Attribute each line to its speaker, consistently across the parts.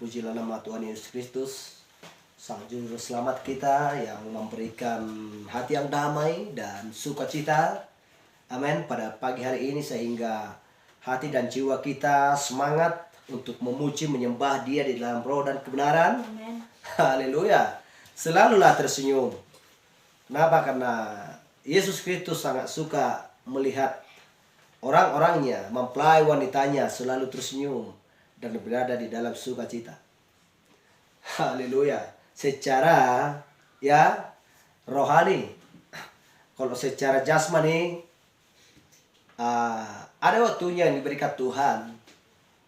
Speaker 1: Terpujilah nama Tuhan Yesus Kristus, Sang Juru Selamat kita yang memberikan hati yang damai dan sukacita. Amin. Pada pagi hari ini sehingga hati dan jiwa kita semangat untuk memuji menyembah Dia di dalam roh dan kebenaran.
Speaker 2: Amin.
Speaker 1: Haleluya. Selalulah tersenyum. Kenapa? Karena Yesus Kristus sangat suka melihat orang-orangnya, mempelai wanitanya selalu tersenyum dan berada di dalam sukacita. Haleluya. Secara rohani. Kalau secara jasmani ada waktunya yang diberikan Tuhan,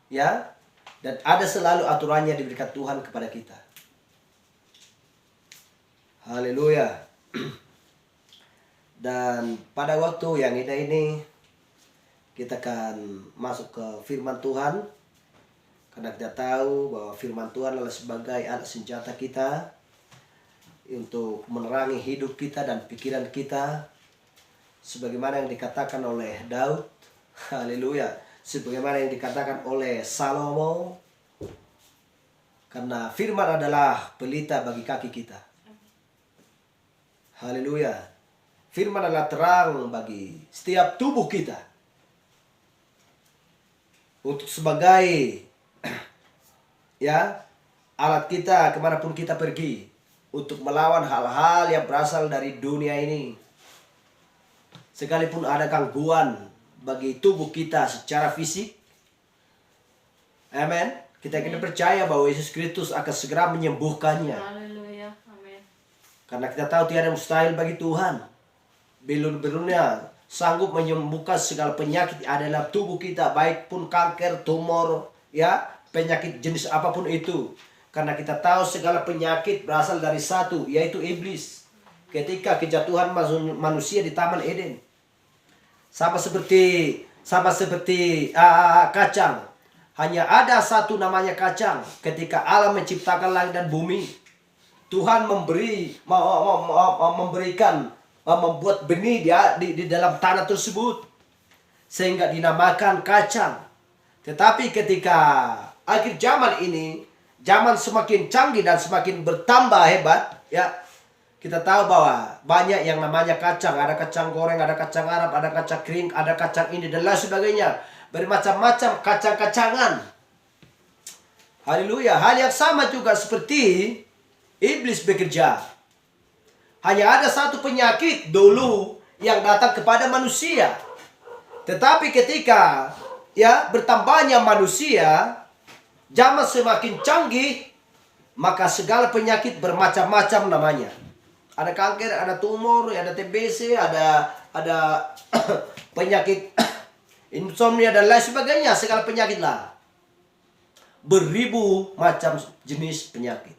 Speaker 1: dan ada selalu aturannya yang diberikan Tuhan kepada kita. Haleluya. Dan pada waktu yang indah ini kita akan masuk ke firman Tuhan, karena kita tahu bahwa firman Tuhan adalah sebagai alat senjata kita untuk menerangi hidup kita dan pikiran kita, sebagaimana yang dikatakan oleh Daud. Haleluya. Sebagaimana yang dikatakan oleh Salomo, karena firman adalah pelita bagi kaki kita. Haleluya. Firman adalah terang bagi setiap tubuh kita, untuk sebagai alat kita kemanapun kita pergi, untuk melawan hal-hal yang berasal dari dunia ini. Sekalipun ada gangguan bagi tubuh kita secara fisik, amin, kita percaya bahwa Yesus Kristus akan segera menyembuhkannya.
Speaker 2: Haleluya. Amin.
Speaker 1: Karena kita tahu tiada mustahil bagi Tuhan. Belum-belumnya sanggup menyembuhkan segala penyakit adalah tubuh kita, baik pun kanker, tumor, penyakit jenis apapun itu. Karena kita tahu segala penyakit berasal dari satu, yaitu iblis. Ketika kejatuhan manusia di Taman Eden, sama seperti kacang. Hanya ada satu namanya kacang. Ketika Allah menciptakan langit dan bumi, Tuhan membuat benih di dalam tanah tersebut, sehingga dinamakan kacang. Tetapi ketika akhir zaman ini, zaman semakin canggih dan semakin bertambah hebat, kita tahu bahwa banyak yang namanya kacang. Ada kacang goreng, ada kacang Arab, ada kacang kering, ada kacang ini dan lain sebagainya. Bermacam-macam kacang-kacangan. Haleluya. Hal yang sama juga seperti iblis bekerja. Hanya ada satu penyakit dulu yang datang kepada manusia. Tetapi ketika bertambahnya manusia, zaman semakin canggih, maka segala penyakit bermacam-macam namanya. Ada kanker, ada tumor, ada TBC, ada penyakit insomnia dan lain sebagainya. Segala penyakit lah. Beribu macam jenis penyakit.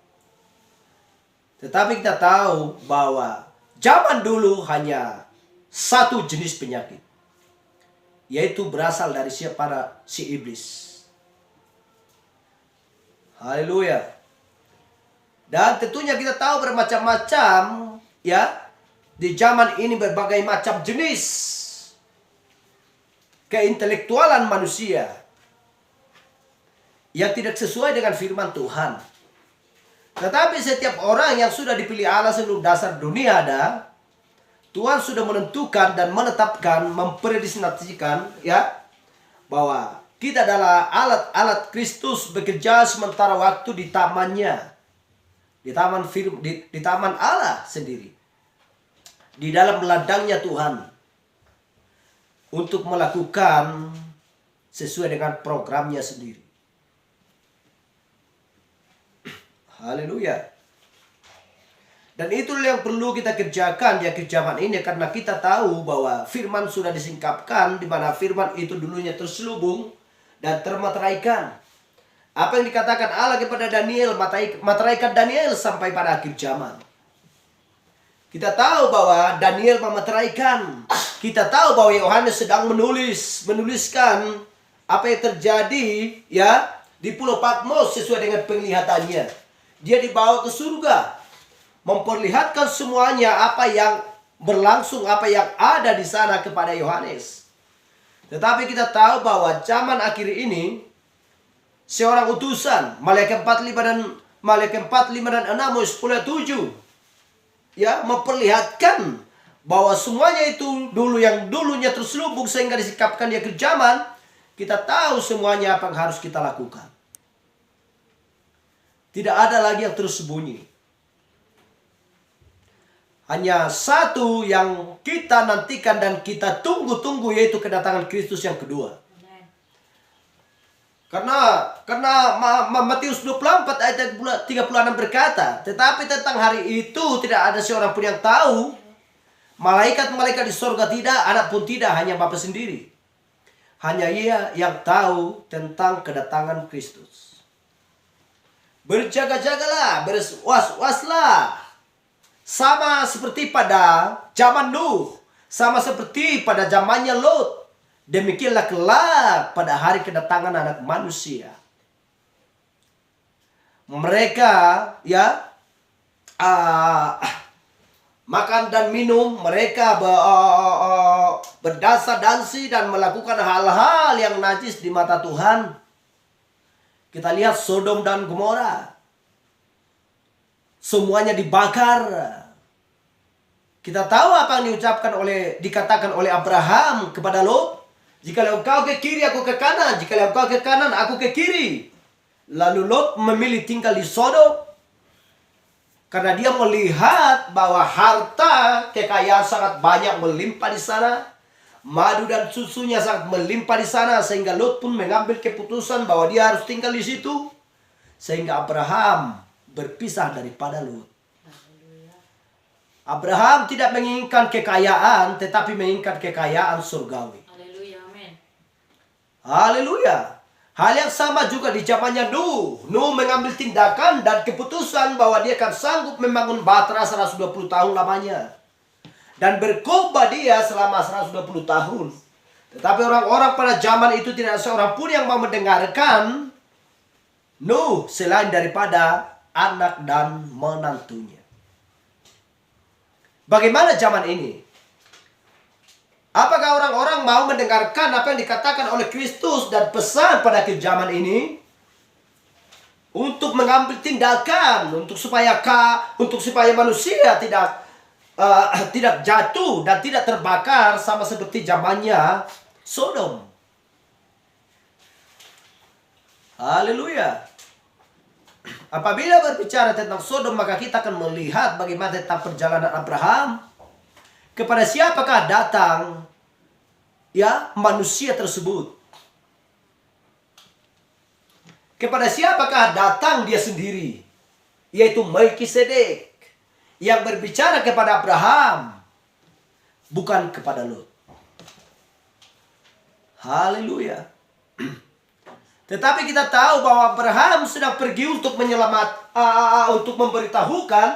Speaker 1: Tetapi kita tahu bahwa zaman dulu hanya satu jenis penyakit, yaitu berasal dari si iblis. Haleluya. Dan tentunya kita tahu bermacam-macam di zaman ini berbagai macam jenis keintelektualan manusia yang tidak sesuai dengan firman Tuhan. Tetapi setiap orang yang sudah dipilih Allah sebelum dasar dunia ada, Tuhan sudah menentukan dan menetapkan, mempredestinasikan bahwa kita adalah alat-alat Kristus bekerja sementara waktu di tamannya, di taman Allah sendiri, di dalam ladangnya Tuhan, untuk melakukan sesuai dengan programnya sendiri. Haleluya. Dan itulah yang perlu kita kerjakan di akhir zaman ini, karena kita tahu bahwa firman sudah disingkapkan, di mana firman itu dulunya terselubung dan termateraikan. Apa yang dikatakan Allah kepada Daniel, materaikan Daniel sampai pada akhir zaman. Kita tahu bahwa Daniel memeteraikan. Kita tahu bahwa Yohanes sedang menuliskan apa yang terjadi di Pulau Patmos sesuai dengan penglihatannya. Dia dibawa ke surga, memperlihatkan semuanya apa yang berlangsung, apa yang ada di sana kepada Yohanes. Tetapi kita tahu bahwa zaman akhir ini seorang utusan. Malaikat 45 dan 6 10 7 ya memperlihatkan bahwa semuanya itu yang dulunya terselubung sehingga disikapkan di akhir zaman, kita tahu semuanya apa yang harus kita lakukan. Tidak ada lagi yang tersembunyi. Hanya satu yang kita nantikan dan kita tunggu-tunggu, yaitu kedatangan Kristus yang kedua. Karena Matius 24 ayat 36 berkata, tetapi tentang hari itu tidak ada seorang pun yang tahu, malaikat-malaikat di sorga tidak, anak pun tidak, hanya Bapa sendiri. Hanya Ia yang tahu tentang kedatangan Kristus. Berjaga-jagalah, berwas-waslah. Sama seperti pada zaman Nuh, sama seperti pada zamannya Lot. Demikianlah kelak pada hari kedatangan Anak Manusia. Mereka makan dan minum, mereka berdasar-dansi dan melakukan hal-hal yang najis di mata Tuhan. Kita lihat Sodom dan Gomora, semuanya dibakar. Kita tahu apa yang dikatakan oleh Abraham kepada Lot. Jikalau engkau ke kiri, aku ke kanan. Jikalau engkau ke kanan, aku ke kiri. Lalu Lot memilih tinggal di Sodom karena dia melihat bahwa harta kekayaan sangat banyak melimpah di sana. Madu dan susunya sangat melimpah di sana, sehingga Lot pun mengambil keputusan bahwa dia harus tinggal di situ. Sehingga Abraham berpisah daripada Lot. Abraham tidak menginginkan kekayaan, tetapi menginginkan kekayaan surgawi.
Speaker 2: Haleluya, amin.
Speaker 1: Haleluya. Hal yang sama juga di zamannya Nuh. Nuh mengambil tindakan dan keputusan bahwa dia akan sanggup membangun Batra 120 tahun lamanya. Dan berkhotbah dia selama 120 tahun. Tetapi orang-orang pada zaman itu tidak seorang pun yang mau mendengarkan Nuh selain daripada anak dan menantunya. Bagaimana zaman ini? Apakah orang-orang mau mendengarkan apa yang dikatakan oleh Kristus dan pesan pada akhir zaman ini? Untuk mengambil tindakan, untuk supaya manusia tidak jatuh dan tidak terbakar sama seperti zamannya Sodom. Haleluya. Apabila berbicara tentang Sodom, maka kita akan melihat bagaimana tentang perjalanan Abraham. Kepada siapakah datang manusia tersebut? Kepada siapakah datang dia sendiri? Yaitu Melkisedek, yang berbicara kepada Abraham, bukan kepada Lot. Haleluya. Tetapi kita tahu bahwa Abraham sedang pergi untuk untuk memberitahukan,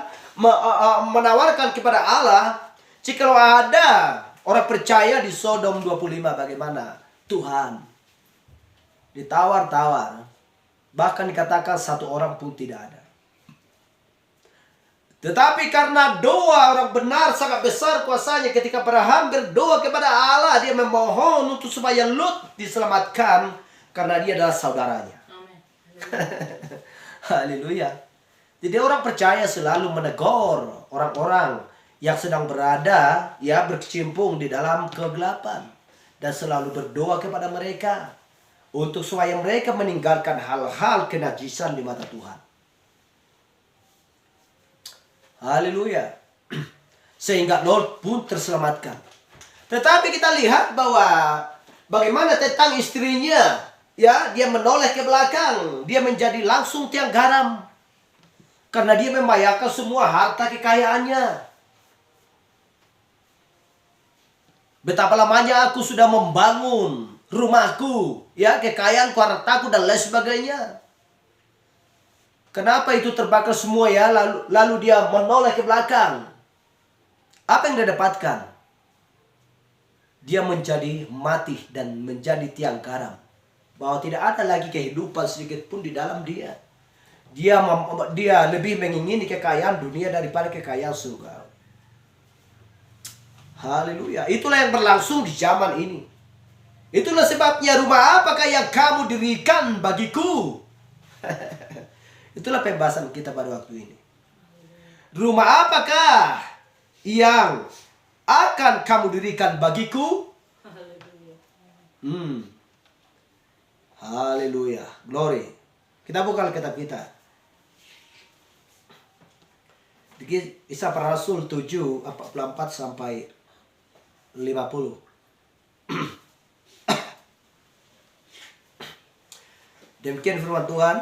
Speaker 1: menawarkan kepada Allah, jikalau ada orang percaya di Sodom 25, bagaimana? Tuhan ditawar-tawar, bahkan dikatakan satu orang pun tidak ada. Tetapi karena doa orang benar sangat besar kuasanya, ketika Abraham berdoa kepada Allah, dia memohon untuk supaya Lot diselamatkan karena dia adalah saudaranya.
Speaker 2: Amin.
Speaker 1: Haleluya. Jadi orang percaya selalu menegur orang-orang yang sedang berada, berkecimpung di dalam kegelapan, dan selalu berdoa kepada mereka untuk supaya mereka meninggalkan hal-hal kenajisan di mata Tuhan. Haleluya. Sehingga Lot pun terselamatkan. Tetapi kita lihat bahwa bagaimana tentang istrinya, dia menoleh ke belakang, dia menjadi langsung tiang garam karena dia membayarkan semua harta kekayaannya. Betapa lamanya aku sudah membangun rumahku, kekayaanku, hartaku dan lain sebagainya. Kenapa itu terbakar semua lalu dia menoleh ke belakang. Apa yang dia dapatkan? Dia menjadi mati dan menjadi tiang garam. Bahwa tidak ada lagi kehidupan sedikit pun di dalam dia. Dia lebih mengingini kekayaan dunia daripada kekayaan surga. Haleluya. Itulah yang berlangsung di zaman ini. Itulah sebabnya rumah apakah yang kamu dirikan bagiku? Itulah pembahasan kita pada waktu ini. Rumah apakah yang akan kamu dirikan bagiku? Haleluya. Glory. Kita buka Alkitab kita. Kisah Para Rasul 7, 44 sampai 50. Demikian firman Tuhan.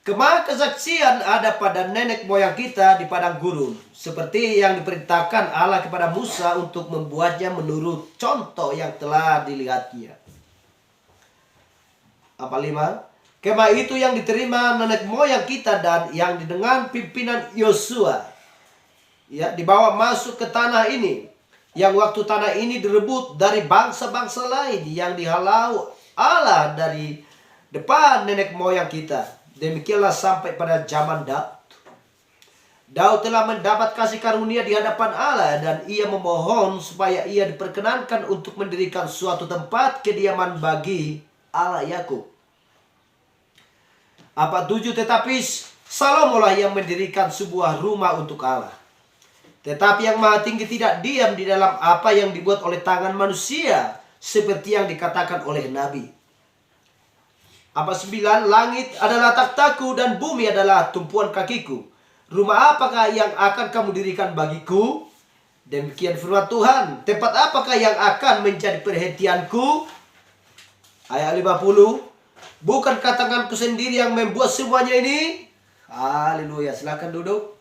Speaker 1: Kemah kesaksian ada pada nenek moyang kita di padang gurun, seperti yang diperintahkan Allah kepada Musa untuk membuatnya menurut contoh yang telah dilihatnya. 45. Kemah itu yang diterima nenek moyang kita dan yang dengan pimpinan Yosua, ya, dibawa masuk ke tanah ini, yang waktu tanah ini direbut dari bangsa-bangsa lain yang dihalau Allah dari depan nenek moyang kita. Demikianlah sampai pada zaman Daud. Daud telah mendapat kasih karunia di hadapan Allah, dan ia memohon supaya ia diperkenankan untuk mendirikan suatu tempat kediaman bagi Allah Yakub. 47. Tetapi Salomolah yang mendirikan sebuah rumah untuk Allah. Tetapi yang Maha Tinggi tidak diam di dalam apa yang dibuat oleh tangan manusia, seperti yang dikatakan oleh Nabi. 9. Langit adalah takhtaku dan bumi adalah tumpuan kakiku. Rumah apakah yang akan kamu dirikan bagiku? Demikian firman Tuhan. Tempat apakah yang akan menjadi perhatianku? Ayat 50. Bukankah tanganku sendiri yang membuat semuanya ini? Haleluya. Silakan duduk.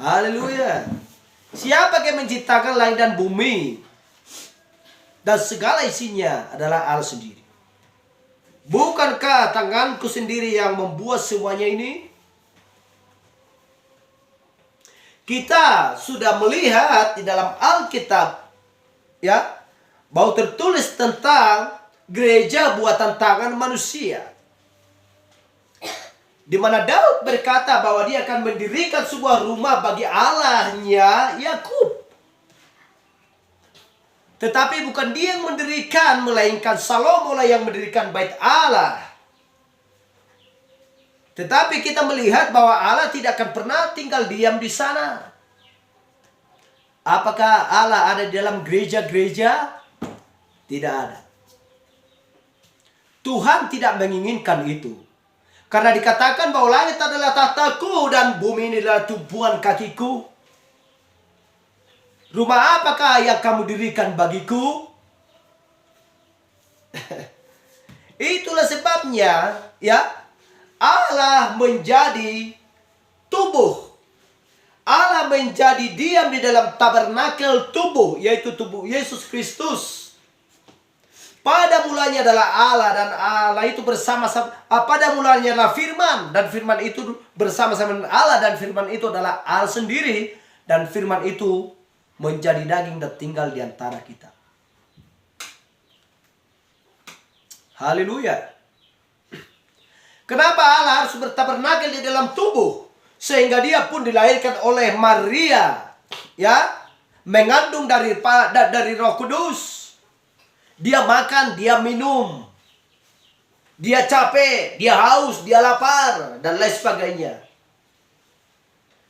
Speaker 1: Haleluya. Siapa yang menciptakan langit dan bumi? Dan segala isinya adalah Allah sendiri. Bukankah tanganku sendiri yang membuat semuanya ini? Kita sudah melihat di dalam Alkitab, ya, bahwa tertulis tentang gereja buatan tangan manusia, di mana Daud berkata bahwa dia akan mendirikan sebuah rumah bagi Allahnya Yakub. Tetapi bukan dia yang mendirikan, melainkan Salomo lah yang mendirikan bait Allah. Tetapi kita melihat bahwa Allah tidak akan pernah tinggal diam di sana. Apakah Allah ada di dalam gereja-gereja? Tidak ada. Tuhan tidak menginginkan itu. Karena dikatakan bahwa langit adalah tahtaku dan bumi ini adalah tumpuan kakiku. Rumah apakah yang kamu dirikan bagiku? Itulah sebabnya, ya, Allah menjadi tubuh. Allah menjadi diam di dalam tabernakel tubuh, yaitu tubuh Yesus Kristus. Pada mulanya adalah Allah, dan Allah itu bersama-sama. Pada mulanya adalah firman, dan firman itu bersama-sama dengan Allah, dan firman itu adalah Allah sendiri, dan firman itu menjadi daging dan tinggal di antara kita. Haleluya. Kenapa Allah harus bertabernakel di dalam tubuh? Sehingga dia pun dilahirkan oleh Maria, ya, mengandung dari Roh Kudus. Dia makan, dia minum, dia capek, dia haus, dia lapar, dan lain sebagainya.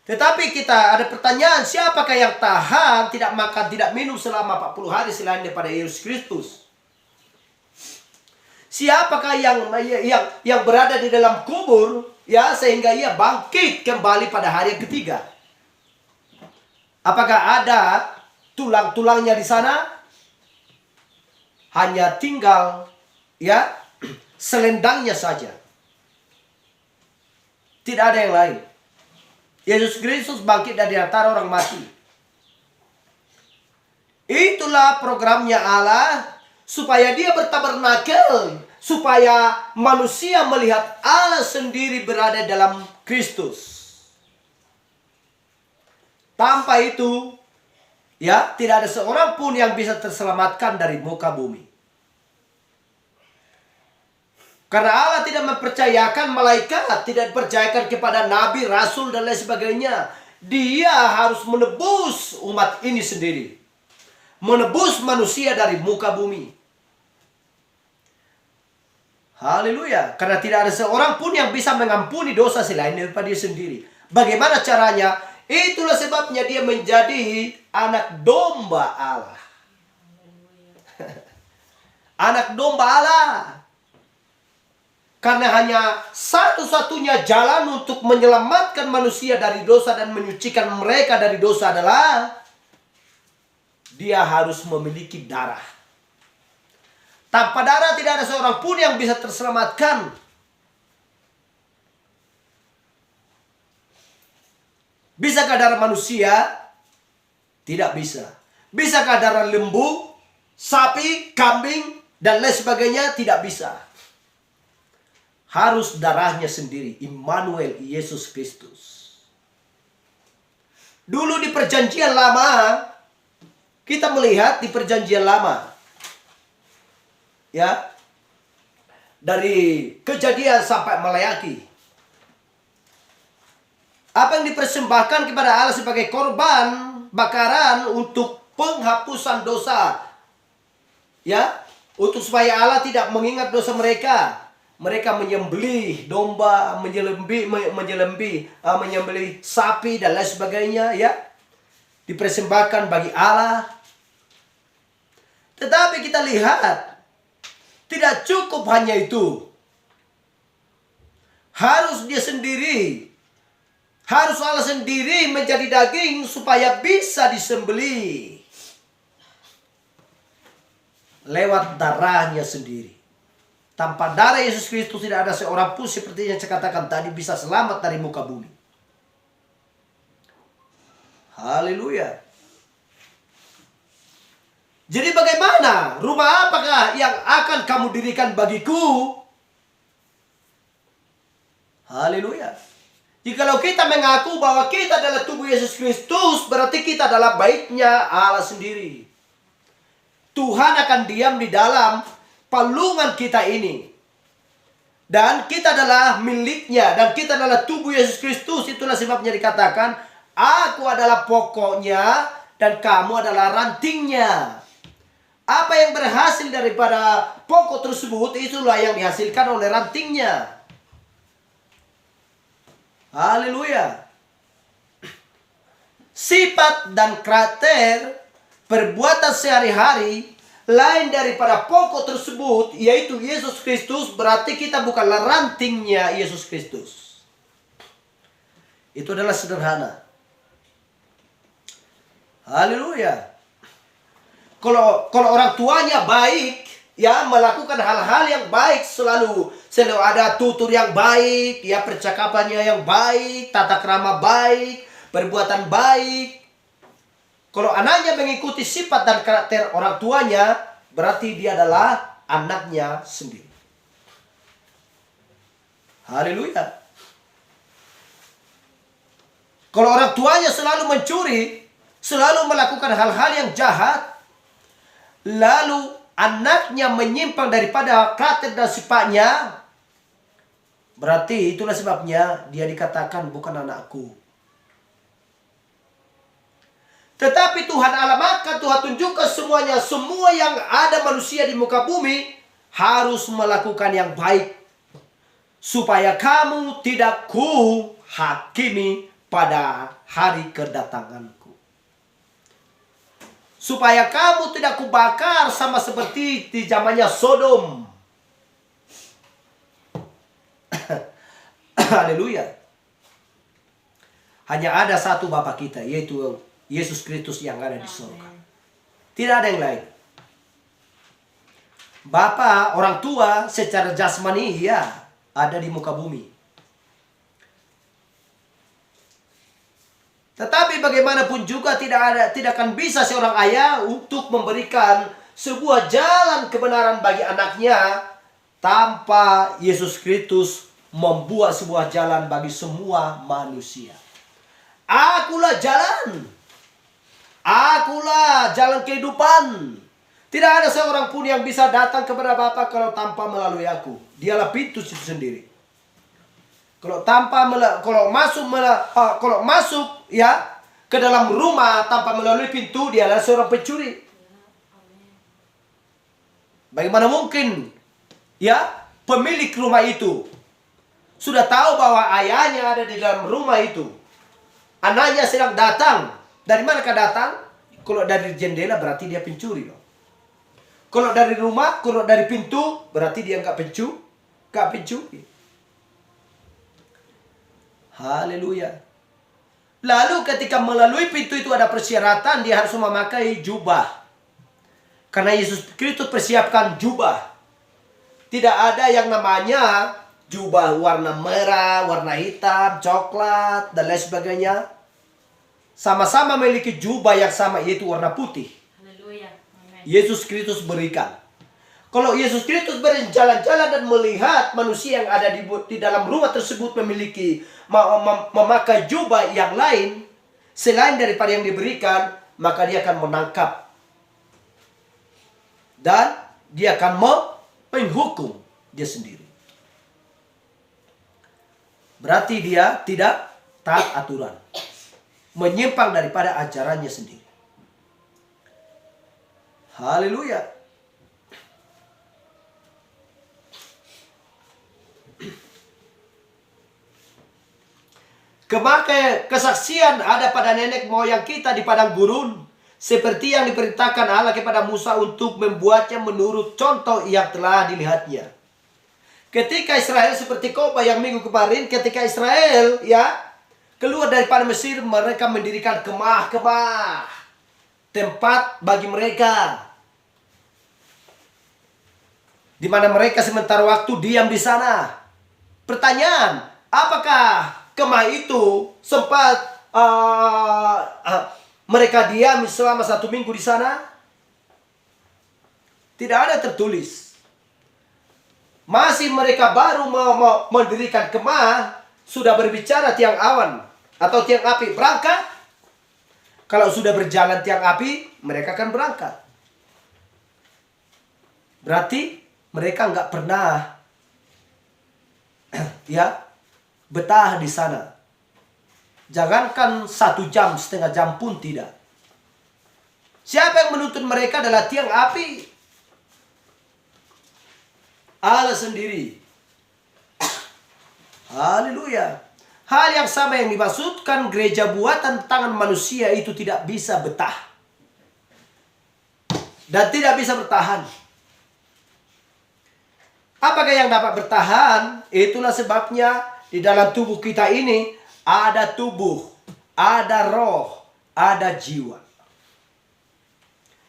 Speaker 1: Tetapi kita ada pertanyaan, siapakah yang tahan tidak makan, tidak minum selama 40 hari selain daripada Yesus Kristus? Siapakah yang berada di dalam kubur, ya, sehingga ia bangkit kembali pada hari yang ketiga? Apakah ada tulang-tulangnya di sana? Hanya tinggal, ya, selendangnya saja. Tidak ada yang lain. Yesus Kristus bangkit dari antara orang mati. Itulah programnya Allah, supaya dia bertabernakel, supaya manusia melihat Allah sendiri berada dalam Kristus. Tanpa itu, ya, tidak ada seorang pun yang bisa terselamatkan dari muka bumi. Karena Allah tidak mempercayakan malaikat, tidak dipercayakan kepada nabi, rasul, dan lain sebagainya. Dia harus menebus umat ini sendiri. menebus manusia dari muka bumi. Haleluya. Karena tidak ada seorang pun yang bisa mengampuni dosa selain daripada dia sendiri. Bagaimana caranya? Itulah sebabnya dia menjadi anak domba Allah. Anak domba Allah. Karena hanya satu-satunya jalan untuk menyelamatkan manusia dari dosa dan menyucikan mereka dari dosa adalah dia harus memiliki darah. Tanpa darah tidak ada seorang pun yang bisa terselamatkan. Bisakah darah manusia? Tidak bisa. Bisakah darah lembu, sapi, kambing, dan lain sebagainya? Tidak bisa. Harus darahnya sendiri, Immanuel, Yesus Kristus. Dulu di perjanjian lama, kita melihat di perjanjian lama, ya, dari Kejadian sampai Maleakhi, apa yang dipersembahkan kepada Allah sebagai korban bakaran untuk penghapusan dosa, ya, untuk supaya Allah tidak mengingat dosa mereka. Mereka menyembelih domba, menyembelih sapi dan lain sebagainya, ya, dipersembahkan bagi Allah. Tetapi kita lihat tidak cukup hanya itu. Harus dia sendiri, harus Allah sendiri menjadi daging supaya bisa disembelih lewat darahnya sendiri. Tanpa darah Yesus Kristus tidak ada seorang pun seperti yang saya katakan tadi bisa selamat dari muka bumi. Haleluya. Jadi bagaimana? Rumah apakah yang akan kamu dirikan bagiku? Haleluya. Jikalau kita mengaku bahwa kita adalah tubuh Yesus Kristus, berarti kita adalah baitnya Allah sendiri. Tuhan akan diam di dalam palungan kita ini. Dan kita adalah miliknya. Dan kita adalah tubuh Yesus Kristus. Itulah sebabnya dikatakan, aku adalah pokoknya dan kamu adalah rantingnya. Apa yang berhasil daripada pokok tersebut, itulah yang dihasilkan oleh rantingnya. Haleluya. Sifat dan karakter perbuatan sehari-hari lain daripada pokok tersebut, yaitu Yesus Kristus, berarti kita bukanlah rantingnya Yesus Kristus. Itu adalah sederhana. Haleluya. Kalau orang tuanya baik, ya, melakukan hal-hal yang baik, selalu ada tutur yang baik, ya, percakapannya yang baik, tata krama baik, perbuatan baik. Kalau anaknya mengikuti sifat dan karakter orang tuanya, berarti dia adalah anaknya sendiri. Haleluya. Kalau orang tuanya selalu mencuri, selalu melakukan hal-hal yang jahat, lalu anaknya menyimpang daripada karakter dan sifatnya, berarti itulah sebabnya dia dikatakan bukan anakku. Tetapi Tuhan Allah, maka Tuhan tunjukkan semuanya, semua yang ada manusia di muka bumi harus melakukan yang baik, supaya kamu tidak kuhakimi pada hari kedatanganku. Supaya kamu tidak kubakar sama seperti di zamannya Sodom. Haleluya. Hanya ada satu Bapa kita, yaitu Yesus Kristus yang ada di surga. Tidak ada yang lain. Bapa, orang tua secara jasmani, ya, ada di muka bumi. Tetapi bagaimanapun juga tidak akan bisa seorang ayah untuk memberikan sebuah jalan kebenaran bagi anaknya tanpa Yesus Kristus membuat sebuah jalan bagi semua manusia. Akulah jalan. Akulah jalan kehidupan. Tidak ada seorang pun yang bisa datang kepada Bapa kalau tanpa melalui aku. Dialah pintu itu sendiri. Kalau masuk ya ke dalam rumah tanpa melalui pintu, dialah seorang pencuri. Bagaimana mungkin ya pemilik rumah itu sudah tahu bahwa ayahnya ada di dalam rumah itu. Anaknya sedang datang. Dari manakah datang? Kalau dari jendela berarti dia pencuri loh. Kalau dari rumah, kalau dari pintu berarti dia nggak pencuri. Haleluya. Lalu ketika melalui pintu itu ada persyaratan, dia harus memakai jubah. Karena Yesus Kristus persiapkan jubah. Tidak ada yang namanya jubah warna merah, warna hitam, coklat, dan lain sebagainya. Sama-sama memiliki jubah yang sama, yaitu warna putih.
Speaker 2: Haleluya. Amen.
Speaker 1: Yesus Kristus berikan. Kalau Yesus Kristus berjalan-jalan dan melihat manusia yang ada di dalam rumah tersebut memiliki memakai jubah yang lain selain daripada yang diberikan, maka dia akan menangkap dan dia akan menghukum dia sendiri. Berarti dia tidak taat aturan, menyimpang daripada ajarannya sendiri. Haleluya. Kesaksian ada pada nenek moyang kita di padang gurun, seperti yang diperintahkan Allah kepada Musa untuk membuatnya menurut contoh yang telah dilihatnya. Ketika Israel seperti khotbah yang minggu kemarin, ketika Israel keluar daripada Mesir, mereka mendirikan kemah-kemah, tempat bagi mereka, di mana mereka sementara waktu diam di sana. Pertanyaan, apakah kemah itu sempat mereka diam selama 1 minggu di sana? Tidak ada tertulis. Masih mereka baru mau mendirikan kemah, sudah berbicara tiang awan atau tiang api berangkat. Kalau sudah berjalan tiang api, mereka akan berangkat. Berarti mereka nggak pernah betah di sana. Jangankan 1 jam, setengah jam pun tidak. Siapa yang menuntun mereka adalah tiang api. Allah sendiri. Haleluya. Hal yang sama yang dimaksudkan gereja buatan tangan manusia itu tidak bisa betah. Dan tidak bisa bertahan. Apakah yang dapat bertahan? Itulah sebabnya di dalam tubuh kita ini ada tubuh, ada roh, ada jiwa.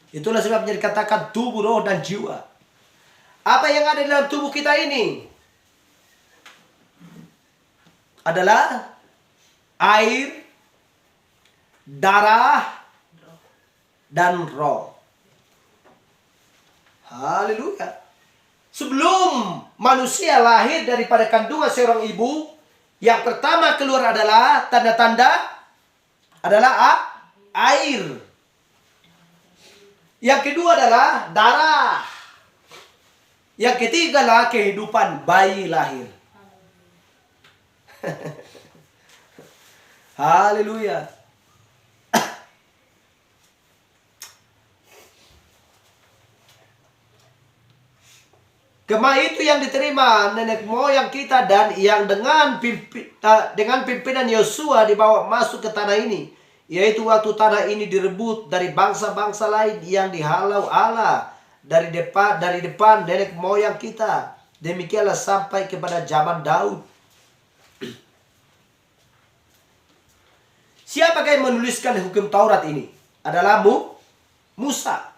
Speaker 1: Itulah sebabnya dikatakan tubuh, roh, dan jiwa. Apa yang ada di dalam tubuh kita ini? Adalah air, darah, dan roh. Haleluya. Sebelum manusia lahir daripada kandungan seorang ibu, yang pertama keluar adalah tanda-tanda adalah air. Yang kedua adalah darah. Yang ketiga adalah kehidupan bayi lahir. Haleluya. Kemah itu yang diterima nenek moyang kita dan yang dengan pimpinan Yosua dibawa masuk ke tanah ini. Yaitu waktu tanah ini direbut dari bangsa-bangsa lain yang dihalau Allah dari depan nenek moyang kita. Demikianlah sampai kepada zaman Daud. Siapakah yang menuliskan hukum Taurat ini? Adalah Musa.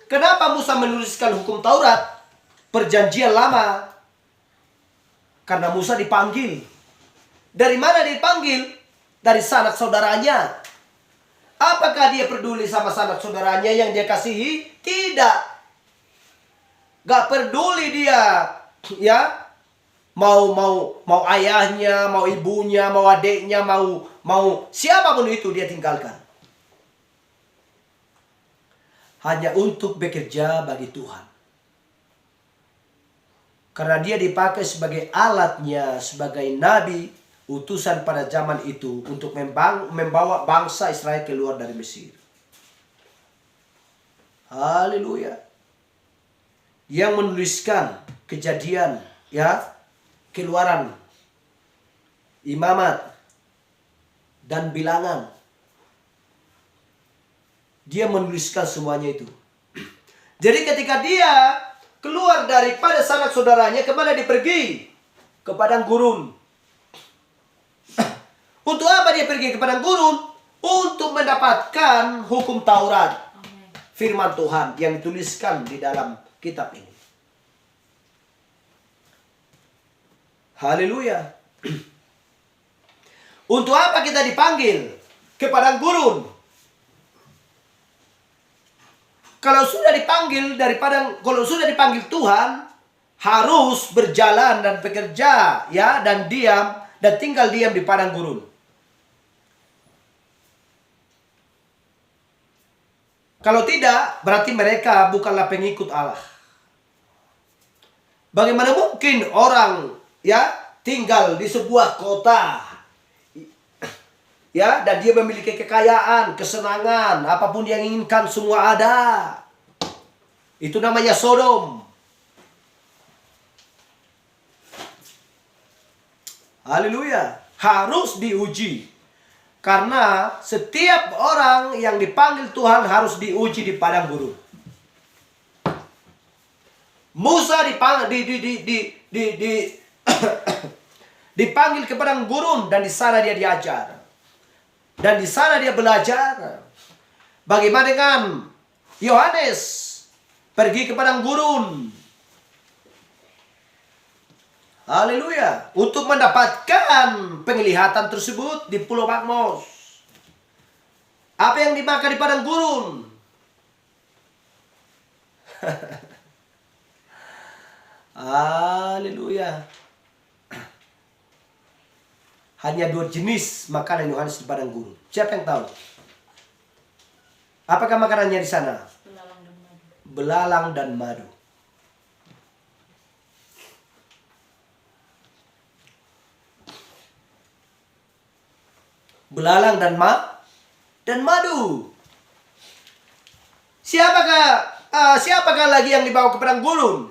Speaker 1: Kenapa Musa menuliskan hukum Taurat? Perjanjian lama. Karena Musa dipanggil. Dari mana dipanggil? Dari sanak saudaranya. Apakah dia peduli sama sanak saudaranya yang dia kasihi? Tidak. Gak peduli dia. Mau ayahnya, mau ibunya, mau adiknya, mau siapapun itu dia tinggalkan. Hanya untuk bekerja bagi Tuhan. Karena dia dipakai sebagai alatnya, sebagai nabi, utusan pada zaman itu untuk membawa bangsa Israel keluar dari Mesir. Haleluya. yang menuliskan Kejadian, ya, Keluaran, Imamat, dan Bilangan. Dia menuliskan semuanya itu. Jadi ketika dia keluar daripada sanak saudaranya, kemana dia pergi? Ke padang gurun. Untuk apa dia pergi ke padang gurun? Untuk mendapatkan hukum Taurat. Firman Tuhan yang dituliskan di dalam kitab ini. Haleluya. Untuk apa kita dipanggil ke padang gurun? Kalau sudah dipanggil Tuhan, harus berjalan dan bekerja, ya, dan diam dan tinggal diam di padang gurun. Kalau tidak, berarti mereka bukanlah pengikut Allah. Bagaimana mungkin orang, ya, tinggal di sebuah kota, ya, dan dia memiliki kekayaan, kesenangan, apapun yang inginkan semua ada. Itu namanya Sodom. Haleluya. Harus diuji. Karena setiap orang yang dipanggil Tuhan harus diuji di padang gurun. Musa dipanggil ke padang gurun, dan di sana dia diajar. Dan di sana dia belajar. Bagaimana dengan Yohanes pergi ke padang gurun? Haleluya. Untuk mendapatkan penglihatan tersebut di Pulau Patmos. Apa yang dimakan di padang gurun? Haleluya. Hanya 2 jenis makanan Yohanes di padang gurun. Siapa yang tahu? Apakah makanannya di sana?
Speaker 2: Belalang dan madu.
Speaker 1: Belalang dan madu. Belalang dan madu. Siapakah lagi yang dibawa ke padang gurun?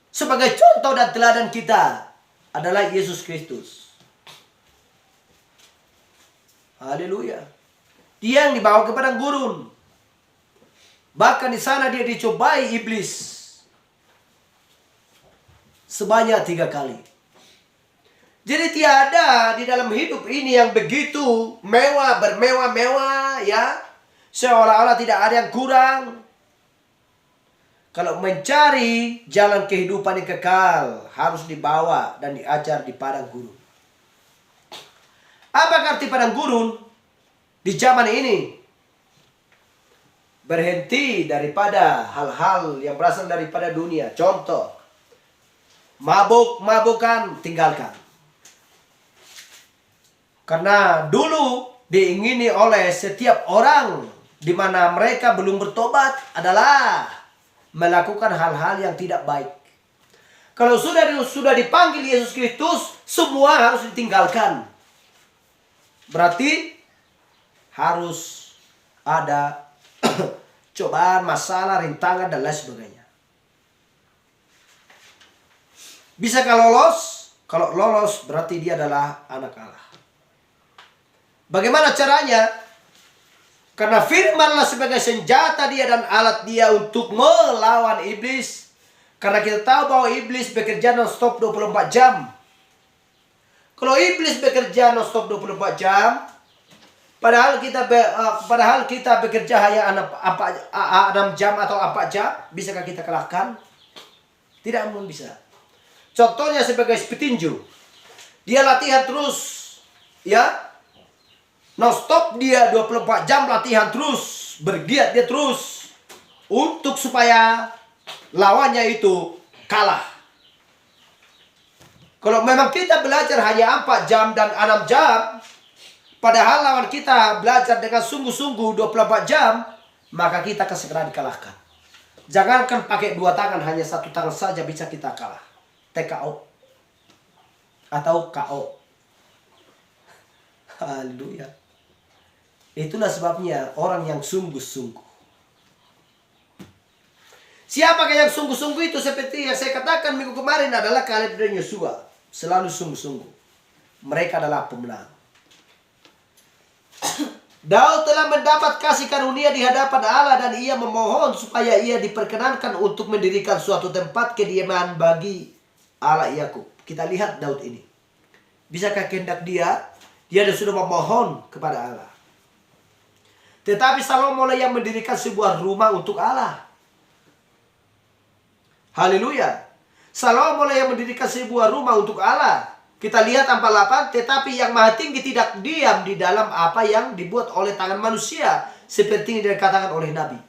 Speaker 1: Sebagai contoh dan teladan kita adalah Yesus Kristus. Haleluya. Dia yang dibawa ke padang gurun. Bahkan di sana dia dicobai iblis sebanyak 3 kali. Jadi tiada di dalam hidup ini yang begitu mewah, bermewah-mewah, ya. Seolah-olah tidak ada yang kurang. Kalau mencari jalan kehidupan yang kekal, harus dibawa dan diajar di padang gurun. Apa arti padang gurun di zaman ini? Berhenti daripada hal-hal yang berasal daripada dunia. Contoh, mabuk-mabukan, tinggalkan. Karena dulu diingini oleh setiap orang di mana mereka belum bertobat adalah melakukan hal-hal yang tidak baik. Kalau sudah dipanggil Yesus Kristus, semua harus ditinggalkan. Berarti harus ada cobaan, masalah, rintangan, dan lain sebagainya. Bisakah lolos? Kalau lolos berarti dia adalah anak Allah. Bagaimana caranya? Karena firmanlah sebagai senjata dia dan alat dia untuk melawan iblis. Karena kita tahu bahwa iblis bekerja non-stop 24 jam. Kalau iblis bekerja non-stop 24 jam, padahal kita bekerja hanya 6 jam atau 4 jam, bisakah kita kalahkan? Tidak mungkin bisa. Contohnya sebagai petinju. Dia latihan terus, ya. Non-stop dia 24 jam latihan terus, bergiat dia terus untuk supaya lawannya itu kalah. Kalau memang kita belajar hanya 4 jam dan 6 jam, padahal lawan kita belajar dengan sungguh-sungguh 24 jam, maka kita akan segera dikalahkan. Jangankan pakai 2 tangan, hanya 1 tangan saja bisa kita kalah. TKO atau KO. Haleluya. Itulah sebabnya orang yang sungguh-sungguh. Siapakah yang sungguh-sungguh itu? Seperti yang saya katakan minggu kemarin adalah Kaleb dan Yosua. Selalu sungguh-sungguh. Mereka adalah pemenang. Daud telah mendapat kasih karunia di hadapan Allah dan ia memohon supaya ia diperkenankan untuk mendirikan suatu tempat kediaman bagi Allah Yakub. Kita lihat Daud ini. Bisakah kehendak dia? Dia sudah memohon kepada Allah. Tetapi Salomo yang mendirikan sebuah rumah untuk Allah. Haleluya. Salomo yang mendirikan sebuah rumah untuk Allah. Kita lihat 48, tetapi yang maha tinggi tidak diam di dalam apa yang dibuat oleh tangan manusia. Seperti yang dikatakan oleh Nabi.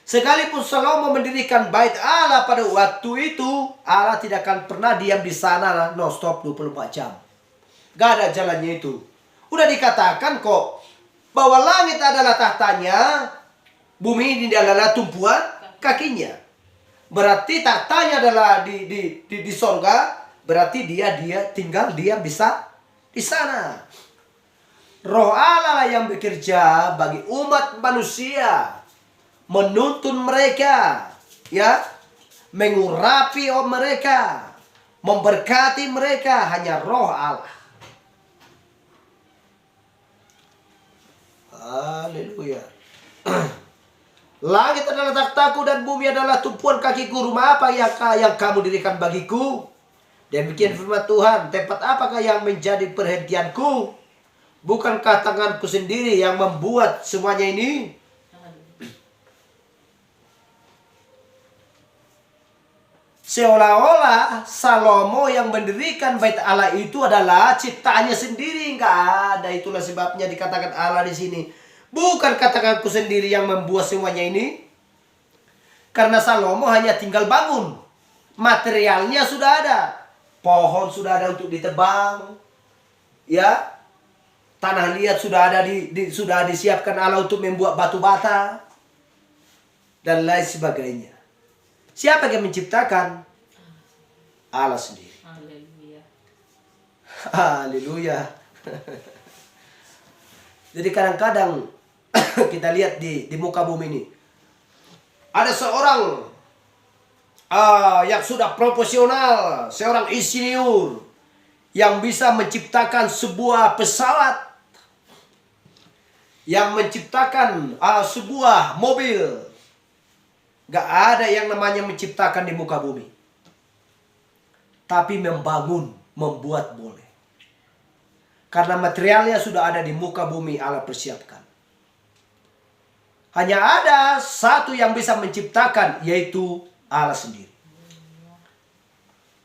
Speaker 1: Sekalipun Salomo mendirikan bait Allah pada waktu itu, Allah tidak akan pernah diam di sana non-stop 24 jam. Gak ada jalannya itu. Udah dikatakan kok, bahwa langit adalah tahtanya, bumi ini adalah tumpuan kakinya. Berarti tahtanya adalah di sorga, berarti dia tinggal diam bisa di sana. Roh Allah lah yang bekerja bagi umat manusia, menuntun mereka, ya, mengurapi mereka, memberkati mereka, hanya Roh Allah. Haleluya. Langit adalah takhtaku dan bumi adalah tumpuan kakiku. Rumah apa yang kamu dirikan bagiku? Demikian firman Tuhan. Tempat apakah yang menjadi perhentianku? Bukankah tanganku sendiri yang membuat semuanya ini? Seolah-olah Salomo yang mendirikan bait Allah itu adalah ciptaannya sendiri. Enggak ada. Itulah sebabnya dikatakan Allah di sini. Bukan katakanku sendiri yang membuat semuanya ini. Karena Salomo hanya tinggal bangun. Materialnya sudah ada. Pohon sudah ada untuk ditebang. Ya. Tanah liat sudah ada sudah disiapkan Allah untuk membuat batu bata. Dan lain sebagainya. Siapa yang menciptakan? Allah sendiri.
Speaker 2: Haleluya.
Speaker 1: Haleluya. Jadi kadang-kadang kita lihat di muka bumi ini. Ada seorang yang sudah profesional, seorang insinyur yang bisa menciptakan sebuah pesawat, yang menciptakan sebuah mobil. Gak ada yang namanya menciptakan di muka bumi. Tapi membangun, membuat boleh. Karena materialnya sudah ada di muka bumi Allah persiapkan. Hanya ada satu yang bisa menciptakan, yaitu Allah sendiri.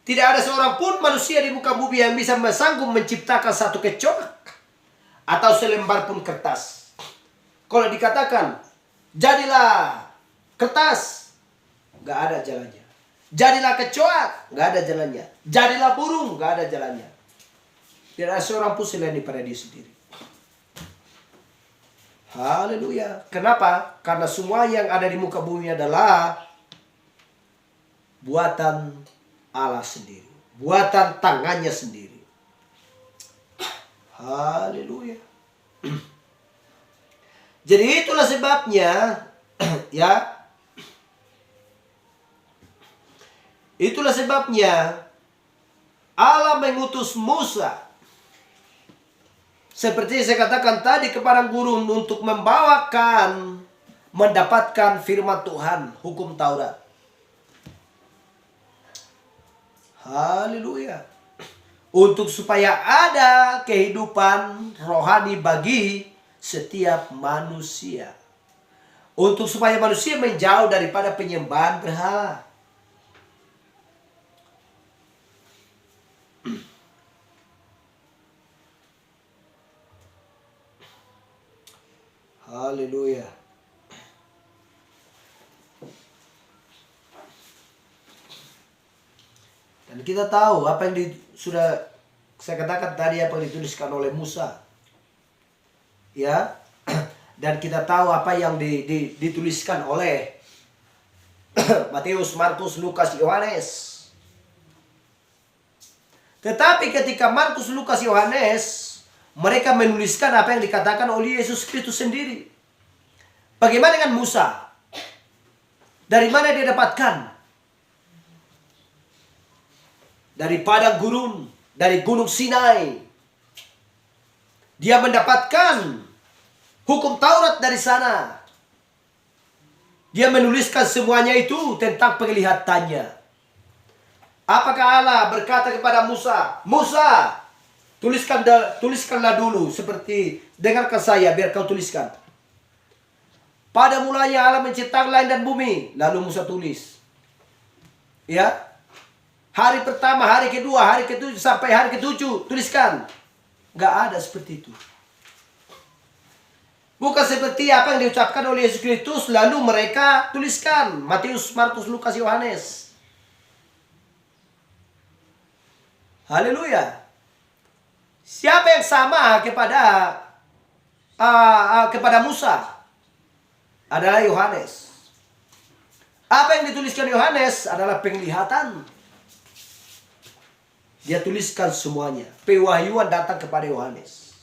Speaker 1: Tidak ada seorang pun manusia di muka bumi yang bisa sanggup menciptakan satu kecoak atau selembar pun kertas. Kalau dikatakan, jadilah kertas, nggak ada jalannya. Jadilah kecoak, nggak ada jalannya. Jadilah burung, nggak ada jalannya. Tidak ada seorang pun selain daripada dia sendiri. Haleluya. Kenapa? Karena semua yang ada di muka bumi adalah buatan Allah sendiri. Buatan tangannya sendiri. Haleluya. Jadi itulah sebabnya ya. Itulah sebabnya Allah mengutus Musa. Seperti saya katakan tadi ke padang gurun untuk membawakan, mendapatkan firman Tuhan, hukum Taurat. Haleluya. Untuk supaya ada kehidupan rohani bagi setiap manusia. Untuk supaya manusia menjauh daripada penyembahan berhala. Haleluya. Dan kita tahu apa yang sudah saya katakan tadi, apa yang dituliskan oleh Musa. Ya. Dan kita tahu apa yang dituliskan oleh Matius, Markus, Lukas, Yohanes. Tetapi ketika Markus, Lukas, Yohanes, mereka menuliskan apa yang dikatakan oleh Yesus Kristus sendiri. Bagaimana dengan Musa? Dari mana dia dapatkan? Dari padang gurun, dari gunung Sinai. Dia mendapatkan hukum Taurat dari sana. Dia menuliskan semuanya itu tentang penglihatannya. Apakah Allah berkata kepada Musa, Musa, tuliskanlah dulu seperti dengarkan saya biar kau tuliskan. Pada mulanya Allah menciptakan langit dan bumi, lalu Musa tulis. Ya. Hari pertama, hari kedua, hari ketujuh sampai hari ketujuh tuliskan. Nggak ada seperti itu. Bukan seperti apa yang diucapkan oleh Yesus Kristus lalu mereka tuliskan. Matius, Markus, Lukas, Yohanes. Haleluya. Siapa yang sama kepada Musa? Adalah Yohanes. Apa yang dituliskan Yohanes adalah penglihatan. Dia tuliskan semuanya. Pewahyuan datang kepada Yohanes.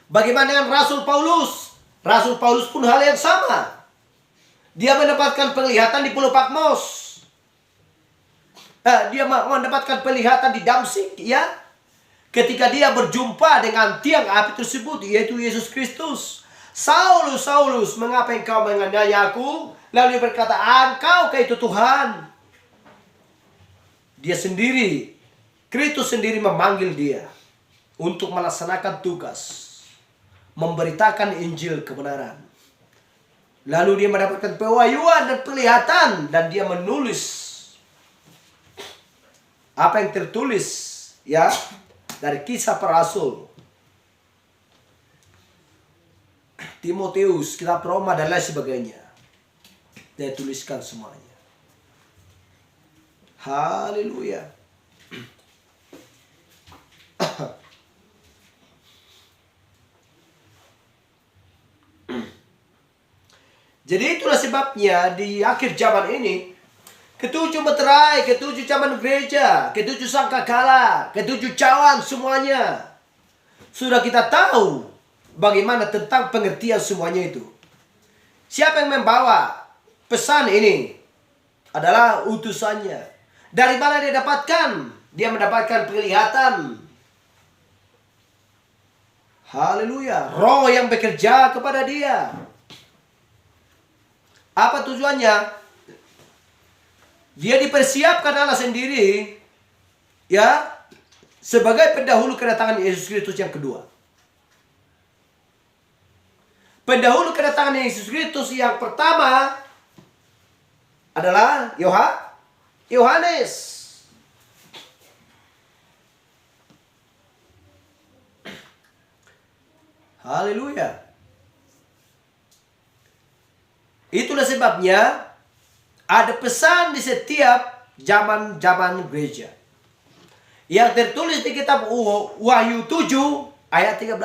Speaker 1: Bagaimana dengan Rasul Paulus? Rasul Paulus pun hal yang sama. Dia mendapatkan penglihatan di Pulau Patmos. Dia mendapatkan penglihatan di Damsik, ya. Ketika dia berjumpa dengan tiang api tersebut, yaitu Yesus Kristus. Saulus, Saulus, mengapa engkau menganiaya aku? Lalu dia berkata, engkau itu Tuhan. Dia sendiri, Kristus sendiri memanggil dia untuk melaksanakan tugas. Memberitakan Injil kebenaran. Lalu dia mendapatkan pewahyuan dan penglihatan. Dan dia menulis apa yang tertulis, ya, dari kisah para rasul. Timotius, kitab Roma dan lain sebagainya. Dia tuliskan semuanya. Haleluya. Jadi itulah sebabnya di akhir zaman ini, ketujuh meterai, ketujuh zaman gereja, ketujuh sangkakala, ketujuh cawan semuanya. Sudah kita tahu bagaimana tentang pengertian semuanya itu. Siapa yang membawa pesan ini? Adalah utusannya. Dari mana dia dapatkan? Dia mendapatkan penglihatan. Haleluya. Roh yang bekerja kepada dia. Apa tujuannya? Dia dipersiapkan Allah sendiri, ya, sebagai pendahulu kedatangan Yesus Kristus yang kedua. Pendahulu kedatangan Yesus Kristus yang pertama adalah Yohanes. Haleluya. Itulah sebabnya ada pesan di setiap zaman-zaman gereja. Yang tertulis di kitab Wahyu 7 ayat 13.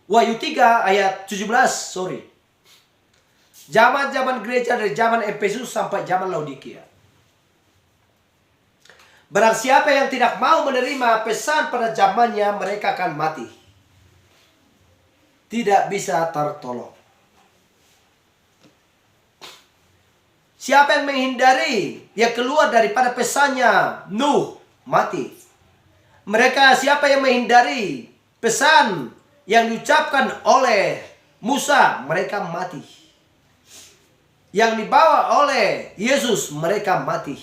Speaker 1: Wahyu 3 ayat 17, sorry. Zaman-zaman gereja dari zaman Efesus sampai zaman Laodikia. Barang siapa yang tidak mau menerima pesan pada zamannya, mereka akan mati. Tidak bisa tertolong. Siapa yang menghindari, yang keluar daripada pesannya, Nuh, mati. Mereka siapa yang menghindari pesan yang diucapkan oleh Musa, mereka mati. Yang dibawa oleh Yesus, mereka mati.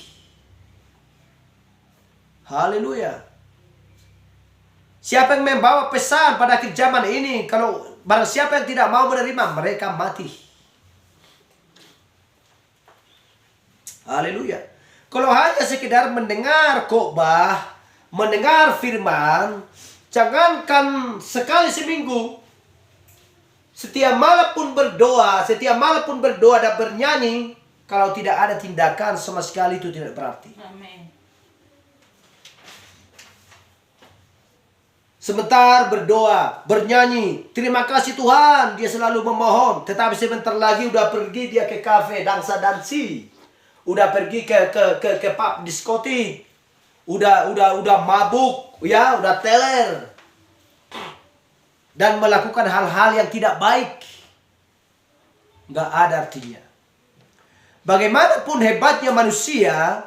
Speaker 1: Haleluya. Siapa yang membawa pesan pada akhir zaman ini, kalau barang siapa yang tidak mau menerima, mereka mati. Haleluya. Kalau hanya sekedar mendengar khotbah, mendengar firman, jangankan sekali seminggu, setiap malam pun berdoa dan bernyanyi, kalau tidak ada tindakan sama sekali itu tidak berarti.
Speaker 2: Amin.
Speaker 1: Sebentar berdoa, bernyanyi, terima kasih Tuhan, dia selalu memohon, tetapi sebentar lagi udah pergi dia ke kafe, dansa-dansi. Udah pergi ke pub diskotik. Udah mabuk, ya, udah teler. dan melakukan hal-hal yang tidak baik, nggak ada artinya. Bagaimanapun hebatnya manusia,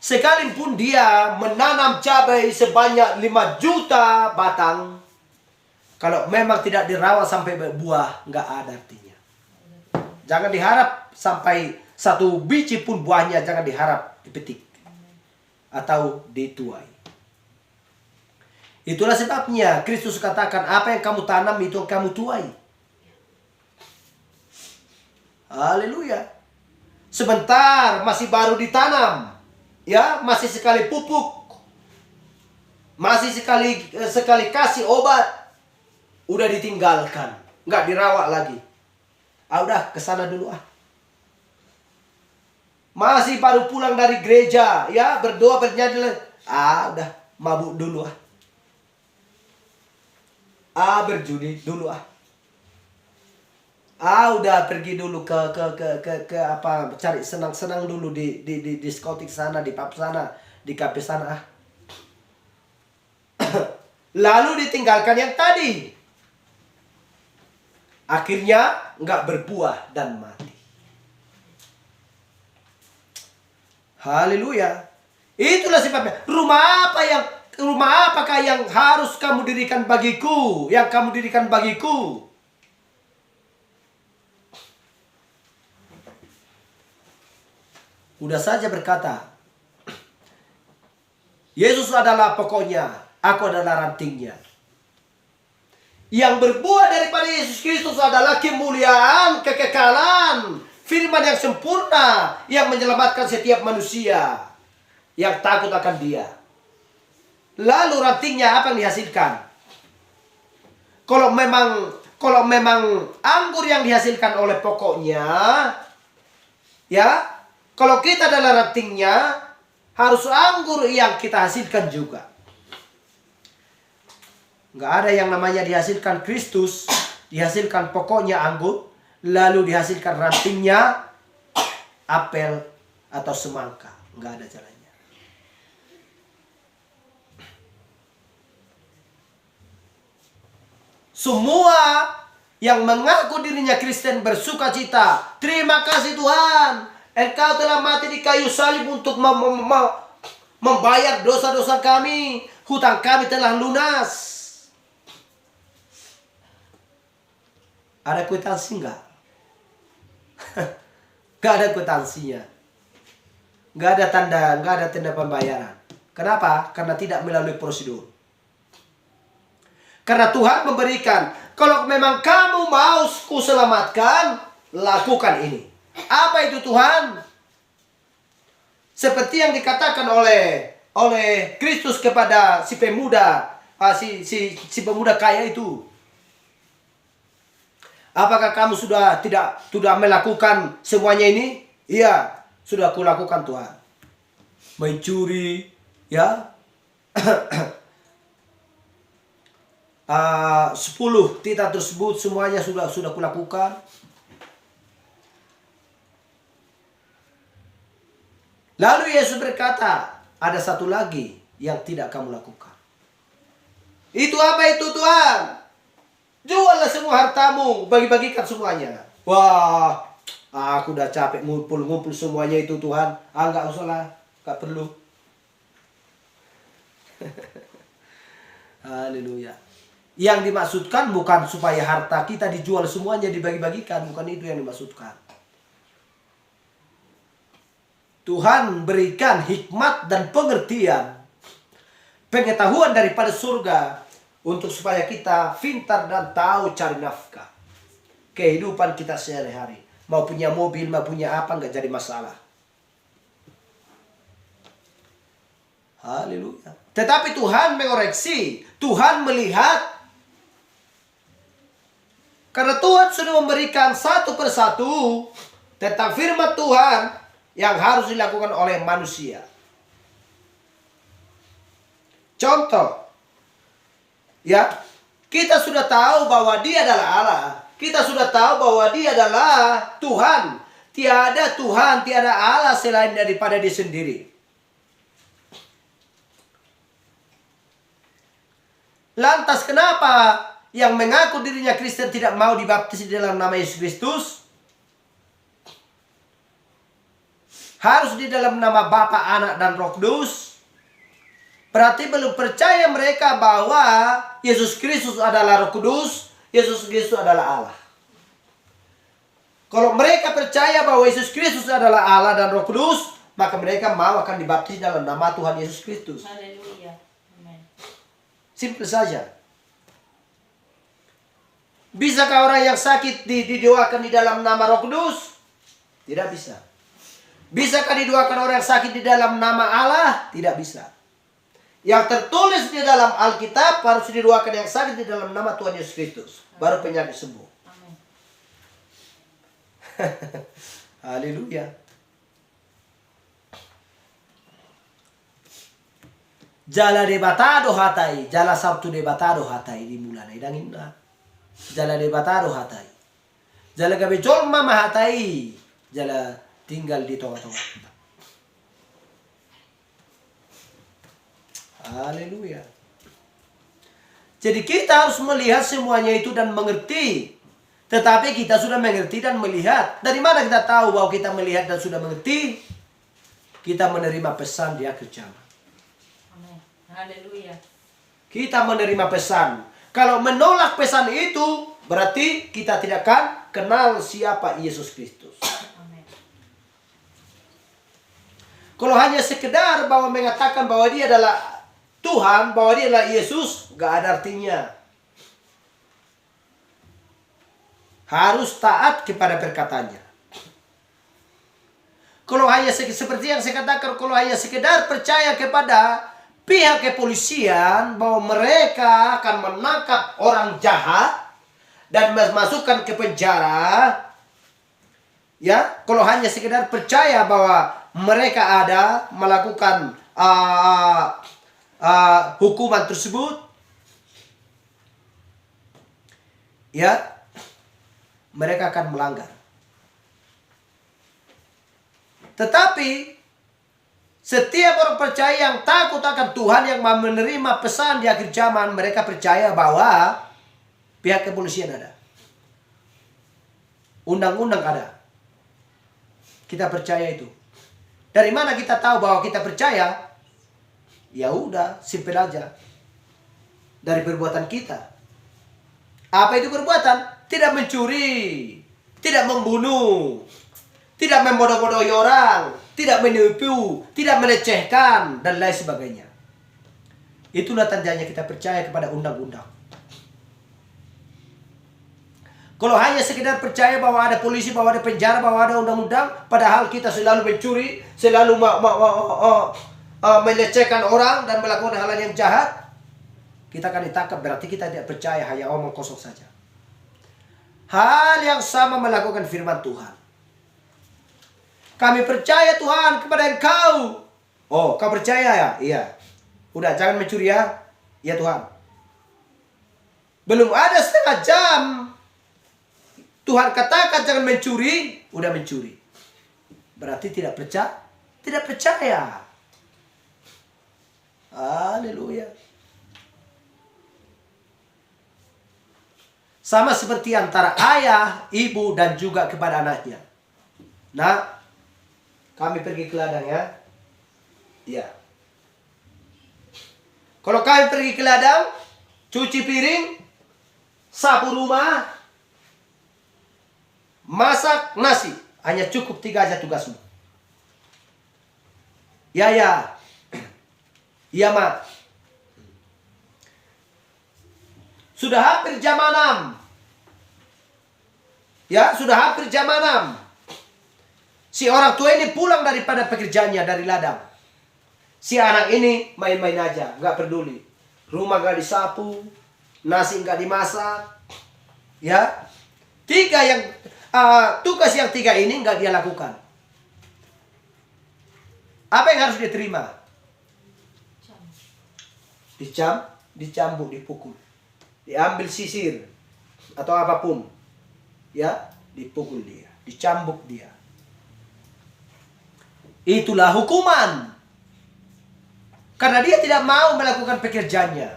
Speaker 1: sekalipun dia menanam cabai sebanyak 5 juta batang, kalau memang tidak dirawat sampai berbuah, nggak ada artinya. Jangan diharap sampai 1 biji pun buahnya, jangan diharap dipetik atau dituai. Itulah sebabnya Kristus katakan, apa yang kamu tanam itu yang kamu tuai. Haleluya. Sebentar masih baru ditanam, ya, masih sekali pupuk, masih sekali kasih obat, udah ditinggalkan, nggak dirawat lagi. Udah kesana dulu Masih baru pulang dari gereja, ya, berdoa bernyanyi, udah mabuk dulu berjudi dulu udah pergi dulu ke apa, cari senang-senang dulu di diskotik sana, di pub sana, di kafe sana lalu ditinggalkan yang tadi, akhirnya nggak berbuah dan mati. Haleluya. Itulah sebabnya, rumah apakah yang harus kamu dirikan bagiku, yang kamu dirikan bagiku? Udah saja berkata, Yesus adalah pokoknya, aku adalah rantingnya. Yang berbuah daripada Yesus Kristus adalah kemuliaan, kekekalan, firman yang sempurna, yang menyelamatkan setiap manusia yang takut akan Dia. Lalu rantingnya apa yang dihasilkan? Kalau memang anggur yang dihasilkan oleh pokoknya, ya, kalau kita adalah rantingnya, harus anggur yang kita hasilkan juga. Nggak ada yang namanya dihasilkan Kristus, dihasilkan pokoknya anggur, lalu dihasilkan rantingnya apel atau semangka. Nggak ada jalannya. Semua yang mengaku dirinya Kristen bersuka cita. Terima kasih Tuhan, Engkau telah mati di kayu salib untuk membayar dosa-dosa kami. Hutang kami telah lunas. Ada kwitansi enggak? Enggak ada kwitansinya. Enggak ada tanda pembayaran. Kenapa? Karena tidak melalui prosedur. Karena Tuhan memberikan, kalau memang kamu mau kuselamatkan, lakukan ini. Apa itu Tuhan? Seperti yang dikatakan oleh Kristus kepada si pemuda, si pemuda kaya itu. Apakah kamu sudah melakukan semuanya ini? Iya, sudah kulakukan Tuhan. Mencuri, ya. 10 titah tersebut semuanya sudah kulakukan. Lalu Yesus berkata, ada satu lagi yang tidak kamu lakukan. Itu apa itu Tuhan? Juallah semua hartamu, bagi-bagikan semuanya. Wah, aku udah capek ngumpul semuanya itu Tuhan. Enggak usah lah, enggak perlu. Haleluya. Yang dimaksudkan bukan supaya harta kita dijual semuanya, dibagi-bagikan. Bukan itu yang dimaksudkan. Tuhan berikan hikmat dan pengertian, pengetahuan daripada surga, untuk supaya kita pintar dan tahu cari nafkah. Kehidupan kita sehari-hari. Mau punya mobil, mau punya apa, nggak jadi masalah. Haleluya. Tetapi Tuhan mengoreksi. Tuhan melihat. Karena Tuhan sudah memberikan satu persatu tentang firman Tuhan yang harus dilakukan oleh manusia. Contoh, ya, kita sudah tahu bahwa Dia adalah Allah. Kita sudah tahu bahwa Dia adalah Tuhan. Tiada Tuhan, tiada Allah selain daripada Dia sendiri. Lantas kenapa yang mengaku dirinya Kristen tidak mau dibaptis di dalam nama Yesus Kristus, harus di dalam nama Bapa, Anak, dan Roh Kudus, berarti belum percaya mereka bahwa Yesus Kristus adalah Roh Kudus, Yesus Kristus adalah Allah. Kalau mereka percaya bahwa Yesus Kristus adalah Allah dan Roh Kudus, maka mereka mau akan dibaptis dalam nama Tuhan Yesus Kristus.
Speaker 2: Haleluya. Amin.
Speaker 1: Simple saja. Bisakah orang yang sakit didoakan di dalam nama Roh Kudus? Tidak bisa. Bisakah didoakan orang yang sakit di dalam nama Allah? Tidak bisa. Yang tertulis di dalam Alkitab harus didoakan yang sakit di dalam nama Tuhan Yesus Kristus. Baru penyakit sembuh.
Speaker 2: Amin.
Speaker 1: Haleluya. Jala debatado hatai, jala sabtu debatado hatai di mulana idangin na. Jala debatado hatai. Jala gabe jolma mahatai. Jala tinggal di tengah-tengah. Haleluya. Jadi kita harus melihat semuanya itu dan mengerti. Tetapi kita sudah mengerti dan melihat. Dari mana kita tahu bahwa kita melihat dan sudah mengerti? Kita menerima pesan di akhir zaman.
Speaker 2: Amin. Haleluya.
Speaker 1: Kita menerima pesan. Kalau menolak pesan itu, berarti kita tidak akan kenal siapa Yesus Kristus.
Speaker 2: Amin.
Speaker 1: Kalau hanya sekedar bahwa mengatakan bahwa dia adalah Tuhan, bahwa dia adalah Yesus, gak ada artinya. Harus taat kepada perkataannya. Kalau hanya seperti yang saya katakan, kalau hanya sekedar percaya kepada pihak kepolisian bahwa mereka akan menangkap orang jahat dan masukkan ke penjara, ya, kalau hanya sekedar percaya bahwa mereka ada melakukan hukuman tersebut, ya, mereka akan melanggar. Tetapi setiap orang percaya yang takut akan Tuhan, yang menerima pesan di akhir zaman, mereka percaya bahwa pihak kepolisian ada, undang-undang ada. Kita percaya itu. Dari mana kita tahu bahwa kita percaya? Ya udah, simpel aja. Dari perbuatan kita. Apa itu perbuatan? Tidak mencuri, tidak membunuh, tidak membodoh-bodohi orang, tidak menipu, tidak melecehkan, dan lain sebagainya. Itulah tandanya kita percaya kepada undang-undang. Kalau hanya sekedar percaya bahwa ada polisi, bahwa ada penjara, bahwa ada undang-undang, padahal kita selalu mencuri, selalu melecehkan orang dan melakukan hal-hal yang jahat, kita akan ditangkap. Berarti kita tidak percaya, hanya omong kosong saja. Hal yang sama melakukan firman Tuhan. Kami percaya Tuhan kepada Engkau. Oh, kau percaya ya? Iya. Udah, jangan mencuri ya. Ya Tuhan. Belum ada setengah jam Tuhan katakan jangan mencuri, udah mencuri. Berarti tidak percaya? Tidak percaya. Haleluya. Sama seperti antara ayah, ibu, dan juga kepada anaknya. Nah, kami pergi ke ladang ya. Iya. Kalau kami pergi ke ladang, cuci piring, sapu rumah, masak nasi, hanya cukup 3 aja tugasmu. Ya, ya. Iya, Mak. Sudah hampir jam 6. Ya, sudah hampir jam 6. Si orang tua ini pulang daripada pekerjaannya dari ladang. Si anak ini main-main aja, nggak peduli. Rumah nggak disapu, nasi nggak dimasak. Ya, tugas yang 3 ini nggak dia lakukan. Apa yang harus dia terima? Dicambuk, dipukul. Diambil sisir atau apapun. Ya, dipukul dia, dicambuk dia. Itulah hukuman. Karena dia tidak mau melakukan pekerjaannya.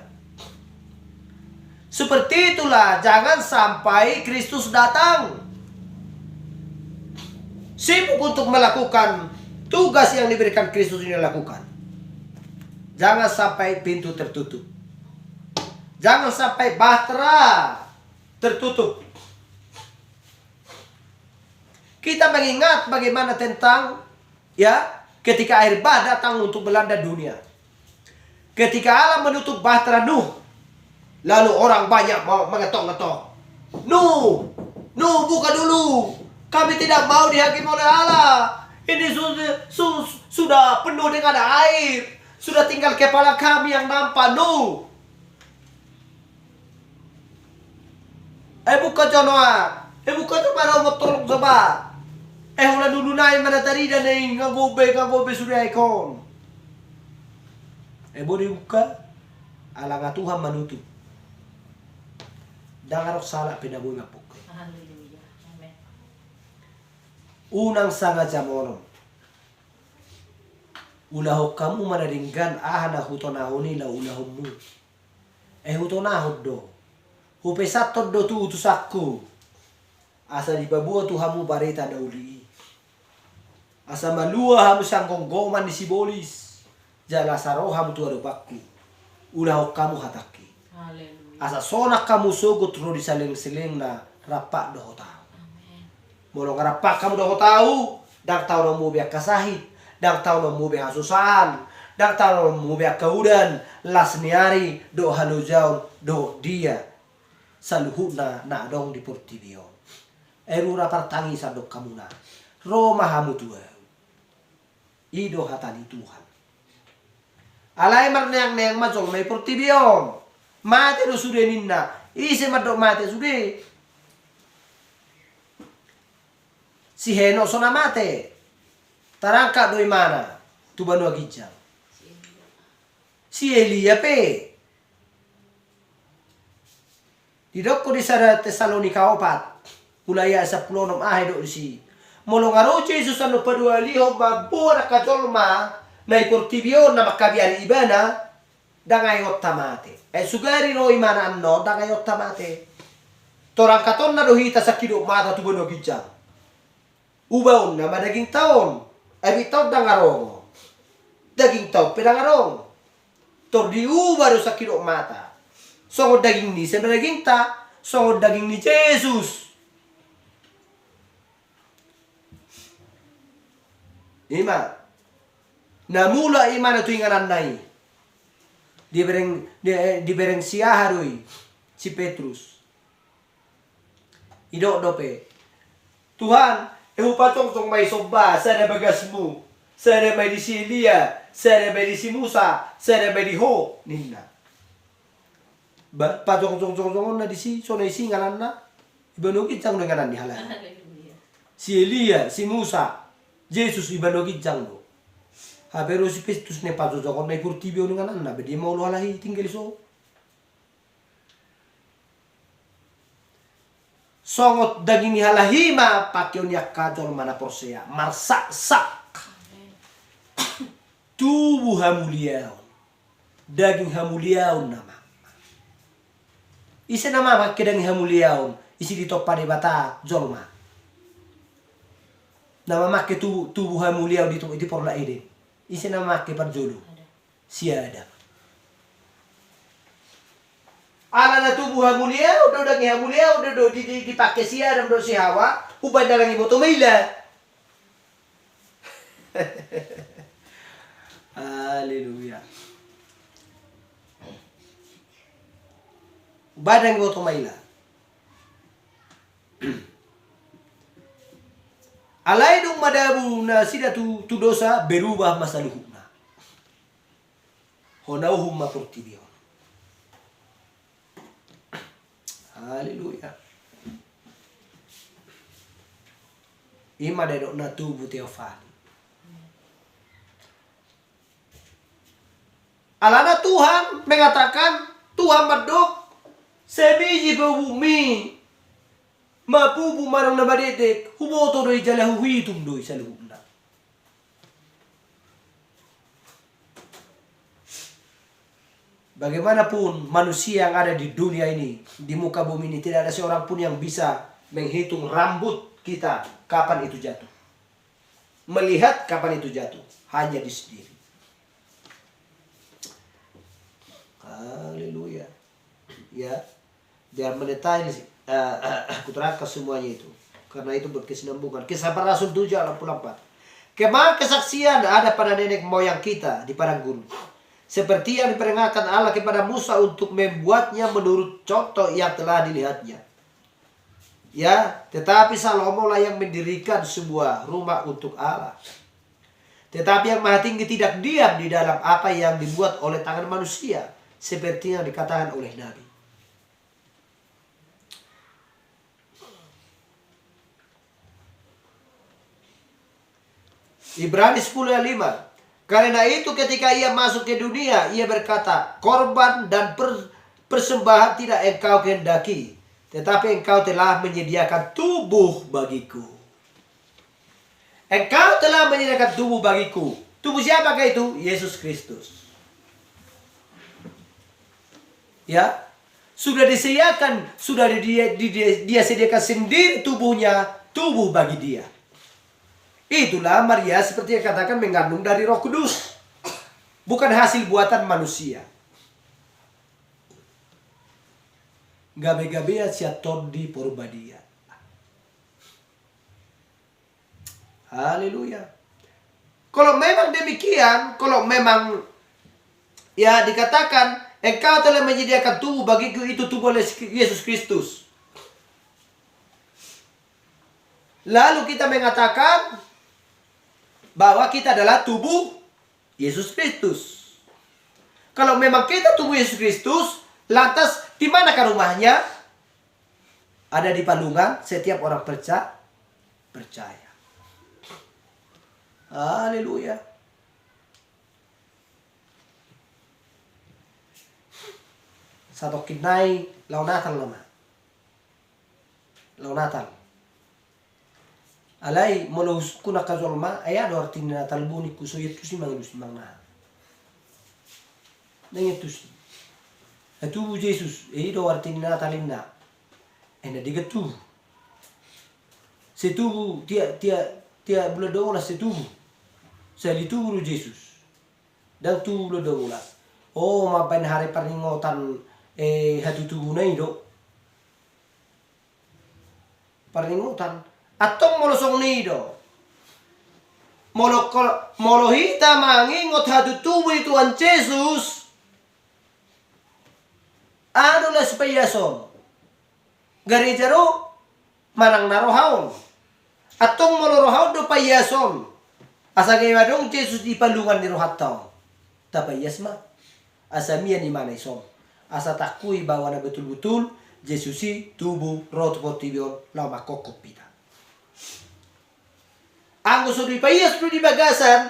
Speaker 1: Seperti itulah, jangan sampai Kristus datang sibuk untuk melakukan tugas yang diberikan Kristus ini lakukan. Jangan sampai pintu tertutup. Jangan sampai bahtera tertutup. Kita mengingat bagaimana tentang ketika air bah datang untuk melanda dunia. Ketika Allah menutup bahtera Nuh, lalu orang banyak mau mengetok-ngetok. Nuh, buka dulu. Kami tidak mau dihakimi oleh Allah. Ini sudah penuh dengan air. Sudah tinggal kepala kami yang nampak, Nuh. Buka jonoa. Buka coba robot tolong coba. Ulah dulu naik mana tadi dan ngagobe sudah ikon. Boleh buka. Alangkah Tuhan menutup. Dangarok salah penaboy ngapok.
Speaker 2: Haleluya. Amin.
Speaker 1: Unang sangat jamono. Ulaho kamu manaringgan ahana hutonahoni la ulahmu. Hutonahod do. Hupesatod do tu utusakku. Asa di babua Tuhamu bareta na uli. Asa malua hamu sanggong goman di sibolis. Jala saro hamu tu adopakku. Ulaho kamu hataki.
Speaker 2: Haleluya.
Speaker 1: Asa sonak kamu sogot ro di seleng-seleng na rapak doho tahu.
Speaker 2: Amin.
Speaker 1: Molong rapak kamu doho tahu. Dak tahu na mo biak kasahit. Dak tahu na mo biak hasusahan. Dak tahu na mo biak kaudan. Las niari do halu jaun do dia. Saluhuna na dong di portibio. Erura partangi sadok kamu na. Roma hamu tua. Ido hatani Tuhan. Alay marneang-neang majong may portibio. Mate do sude ninna. Ise madok mate sude. Si Heno sona mate. Tarangka doi mana? Tubanu agijang. Si Elia pe. Didokko di sada Tesalonika 4. Ulaya sa pulonom ahe do si. Molongaro Jesus ano padua liho babora kajolma na iportibio na makabian ibana dangayot tamate. Sugari ro imana anno dangayot tamate. Torang katon na dohita sa kidok mata tubano gijang. Ubaon na madaging taon. Bitaw dangarong. Daging taon pedangarong. Tor diuba do sa kidok mata. Songod daging ni sa daging ta, songod daging ni Jesus. Ima. Namula ima na tuinganan nai. Dibereng siya haroy si Petrus. Idok dope. Tuhan, patong may soba, sana bagasmu. Sana may di si Elia, sana may di si Musa, sana may di Ho. Ninna. Patong na di si so na isi ngalan na ibanogit jang do ngalan di halal.
Speaker 2: Haleluya.
Speaker 1: Si Elia, si Musa, Jesus ibanogit jang do. Pero si Petrus ne patojokon na ikurtibio ni ngalan na bedi mau lo halahi tinggal so. Songot daging ni halahima pakyon yak kajol mana porsea marsak-sak. Tubuh hamuliaon. Daging hamuliaon nama. Isa nama makkedang hamuliaon isi ditoppa di bata jolma. Nama makke tubuh hamuliaon di porla ide. Isa nama makke parjolo. Siada. Ala na tubuh hamuliaon do daging hamuliaon do dipakai siada do si Hawa uban dalang ibu tumaila. Haleluya. Badang ibu tumaila. Alay dong madabu na sida tu dosa berubah masa luhuna. Honauhum mapurtibion. Haleluya. Ima dedok na tubuh teofani. Alana Tuhan mengatakan Tuhan medok sebiji bumi mapubu marang na badedek huboto doi jala huhitum doi sa luhuna. Bagaimanapun manusia yang ada di dunia ini, di muka bumi ini, tidak ada seorang pun yang bisa menghitung rambut kita kapan itu jatuh. Melihat kapan itu jatuh, hanya di sendiri. Haleluya. Ya, biar mendetail aku terangkan semuanya itu. Karena itu berkesinambungan. Kisah para Rasul 7:84. Kemah kesaksian ada pada nenek moyang kita di padang gurun. Seperti yang diperingatkan Allah kepada Musa untuk membuatnya menurut contoh yang telah dilihatnya. Ya, tetapi Salomo lah yang mendirikan sebuah rumah untuk Allah. Tetapi yang Maha Tinggi tidak diam di dalam apa yang dibuat oleh tangan manusia, seperti yang dikatakan oleh Nabi. Ibrani 10:5. Karena itu ketika ia masuk ke dunia, ia berkata, korban dan persembahan tidak engkau kehendaki, tetapi engkau telah menyediakan tubuh bagiku. Engkau telah menyediakan tubuh bagiku. Tubuh siapakah itu? Yesus Kristus. Ya, sudah disediakan, sudah dia sediakan sendiri tubuhnya, tubuh bagi dia. Itulah Maria seperti yang katakan mengandung dari Roh Kudus. Bukan hasil buatan manusia. Gabe-gabe siaton di porbadia. Haleluya. Kalau memang demikian, kalau memang ya dikatakan engkau telah menyediakan tubuh bagiku, itu tubuh Yesus Kristus. Lalu kita mengatakan bahwa kita adalah tubuh Yesus Kristus. Kalau memang kita tubuh Yesus Kristus, lantas di manakah rumahnya? Ada di palungan setiap orang percaya. Haleluya. Satu kinai launatan lama. Launatan. Alai molos kuna kazolma aya do artina talbuni kusoyet kusi mangus mangna. Nengetus. Atu Jesus e do artina talinna. Ena digetu. Setubu dia bledola setubu. Sali tubu Jesus. Dan tu bledola. Oh mapen hari paringotan hatu tubu nai do. Paringotan atong molosong nido. Molohita mangingot hatu tubuh itu an Jesus. Ano na payason. Garijaro manang narohaon. Atong molorohaon do payason. Asa gayadong Jesus di palungan ni rohatao. Tapayas ma. Asa miya ni manay som. Asa takui bahwa na betul-betul Jesusi tubuh rot potibion lau makokopita. Ang gusto di payas do di bagasan,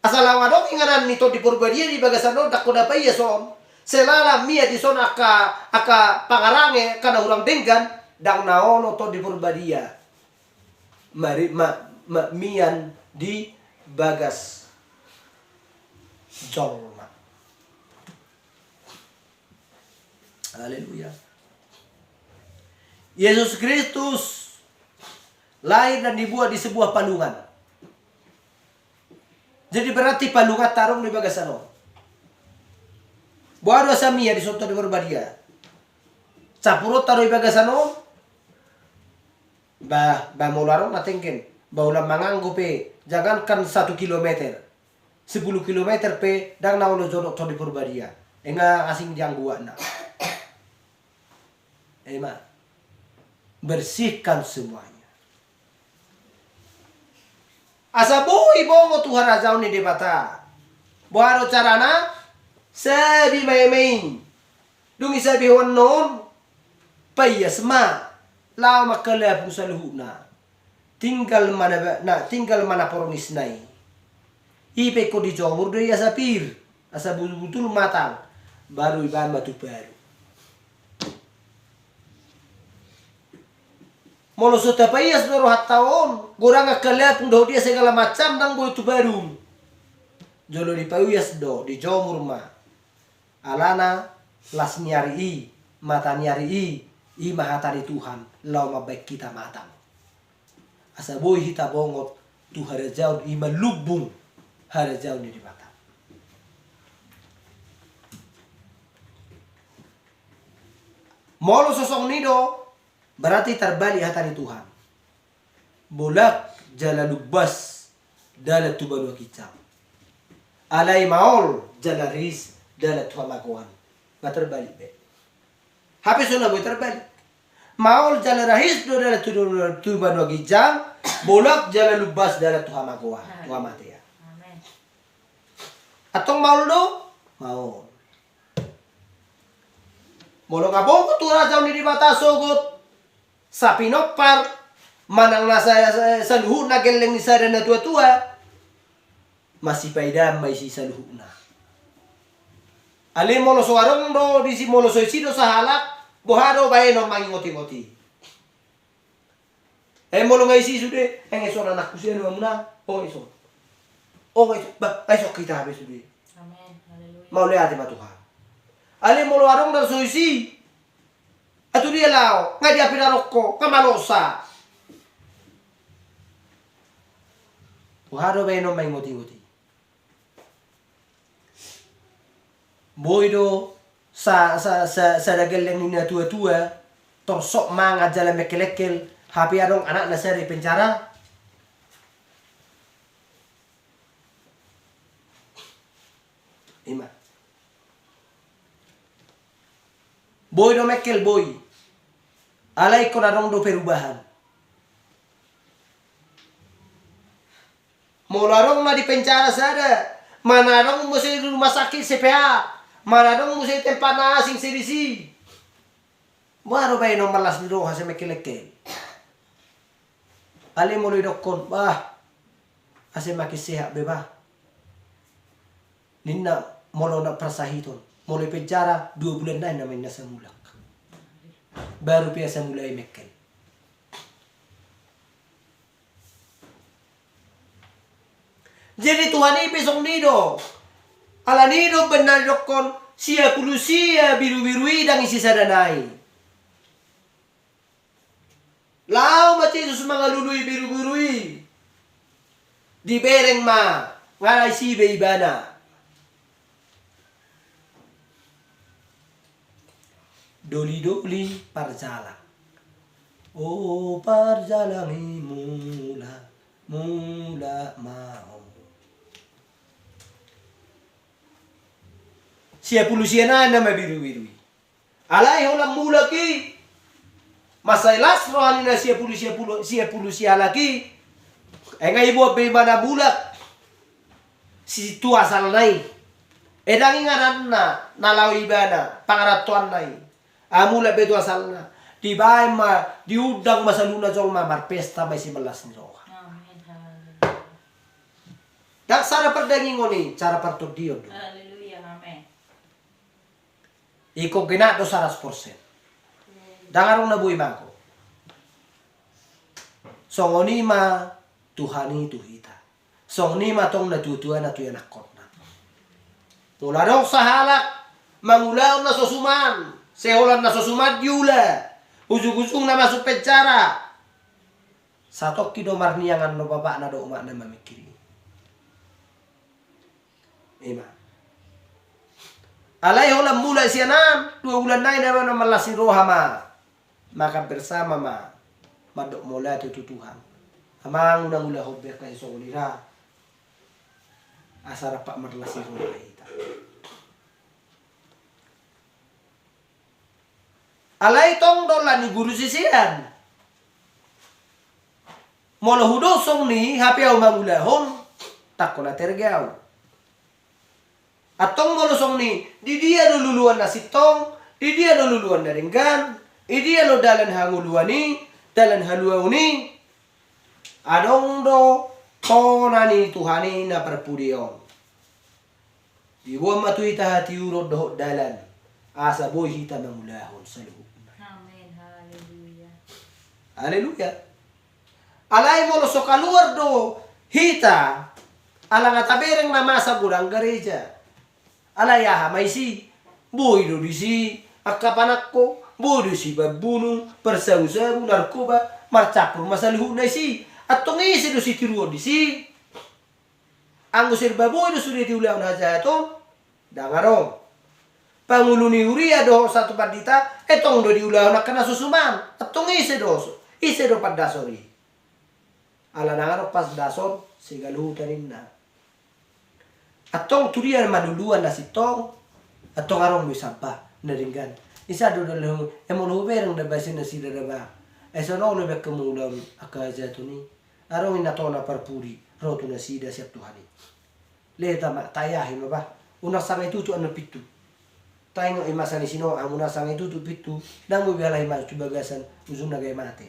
Speaker 1: asalawadong inganan nito di purbadia di bagasan do dako na payason. Selala mia di son aka pangarange kana urang denggan dang naono to di purbadia. Mari mian di bagas jolma. Haleluya. Yesus Kristus lahir dan dibuat di sebuah palungan. Jadi berarti palungan tarong di bagasano. Buaro samia di soto di berbadia. Capurot taruh di bagasano. Ba molarong natengken. Ba ulam manganggo pe. Jangankan 1 kilometer. 10 kilometer pe. Dang naulo jodok to di berbadia. Enga asing jangguan na. Ema. Bersihkan semuanya. Asa buhi bongo Tuhan rajau ni debata. Buharo carana sabi main. Dungi sabi honon payas ma lao makala pusaluhuna. Tinggal mana poronis nai. Ipe ko di jomur do asa pir. Asa butul matang baru iban batu baru. Molo sota payas do rohat taon, gorang akalap do dia segala macam dang boy tu baru. Jolo di payas do di jomur ma. Alana las nyari mata nyari i mahatari Tuhan lau mabaik kita matang. Asa boy hita bongot tu harajau i malubung harajau ni di mata. Molo sosok nido berarti terbalik hatari Tuhan. Bolak jala lubas dalat tu badua kicau. Alai maol jala ris dalat tu hamakuan. Gak terbalik be. Hape sona boy terbalik. Maol jala rahis do dalat tu badua kicau. Bolak jala lubas dalat tu hamakuan. Tu hamatea.
Speaker 2: Amen.
Speaker 1: Atong maol do maol. Molo ngabong ko tura jauh ni di mata sogot. Sapi nopar manang nasa sa luhut na geleng ni sada na tua-tua. Masih paidam may si sa luhut na. Ali molo so arong do di si molo so isido sa halak bohado bae no mangingoti-ngoti. Molo ngai si sude eson anak kusia no muna o eson. O eson ba eson kita habis sude.
Speaker 2: Amen. Haleluya.
Speaker 1: Mau lihat ma Tuhan. Ali molo arong dar so isi. Atu dia lao, ngai dia pira rokko, kamalosa. Bohado bae no mangingoti-ngoti. Boido sa dagel yang ini tua-tua torsok manga jalan mekelekel hapi adong anak nasari penjara ima boido mekel boy alai kon adong do perubahan molarong na di penjara sada mana adong mesti di rumah sakit CPA mana dong mesti tempat asing serisi. Baru bayi nomor las dulu hasil mekelekel. Ali mulai dokon bah hasil makin sehat bebah. Nina molo nak persahiton mulai penjara 2 bulan dah namanya semula. Baru biasa mulai mekel. Jadi Tuhan ini besok nido. Ala nido benar dokon sia pulusia biru-birui dan isi sadanai. Lau macam itu semua lului biru-birui. Di bereng ma ngalai si beibana. Doli-doli parjalang. Oh parjalangi mula mau. Sia pulusia na nama biru-biru. Alai holam mula ki. Masailas rohani na sia pulusia lagi. Engai ibu be mana bulak. Si tua asal nai. Edang inganan na nalawi ibana pangaratuan nai. Amula be tua asal na. Di bae ma diudang masa luna jolma marpesta may si belas ni roha.
Speaker 2: Amen. Haleluya.
Speaker 1: Dak sara perdaging ngoni cara partud diod.
Speaker 2: Haleluya. Amen.
Speaker 1: Iko kena do 100%. Dangarong na buhay mangko. Songoni ma Tuhani tuhita. Songoni ma tong natutuan na tuyan akot na. Mularong sa halak, mangulaw na sosuman. Seholan na sosuman yula. Usug-usung na masuk penjara. Satok kido marniangan no baba na do umak na mamikiri. Ima. Alai holam mulai sianan 2 bulan naik na malasin roha ma. Maka bersama ma madok mulai itu Tuhan. Amang unang-ulah hober kay so ulira. Asara pak marlasin roha ita. Alai tong dolan ni guru sisian. Molo hudosong ni hapi au mangulahon takona tergau. Atong molosong ni, di dia lo luluan na sitong, di dia lo luluan na ringgan, di dia lo dalan hanguluan ni, dalan halua ni. Adong do, tonani Tuhani na perpudion. Di buang matu ita hati urod dohok dalan, asa boy hita mangulahon sa luhuk.
Speaker 2: Amen. Haleluya.
Speaker 1: Haleluya. Alay molosok kaluar do, hita, alang atabereng na masa gurang gereja. Alayaha may si Boy do disi akapanakko, boy do si babunuh, persahu-sahu, narkoba, marcapur masalihu na si. Atong isi do si tiruo disi. Ang usir baboy do sudah diulang aja to. Dangarong. Pangulo ni Uria do satu pandita, etong do diulang na kena susuman. Atong isi do padasori. Ala nangaro pas dasor sigaluhu tanin na. Atong turian maduluan na sitong. Atong arong may sampah na ringgan. Isa do dalam emon huberang da basin na sida da ba. Esa no lebek kemulam akaja to ni. Arong inatona parpuri roto na sida siap Tuhani. Leta mak tayahin ba. Una sangai tutu anu pitu. Tayo imasa ni sino amuna sangai tutu pitu. Nang mo bialay ma tubagasan uzun na gay mate.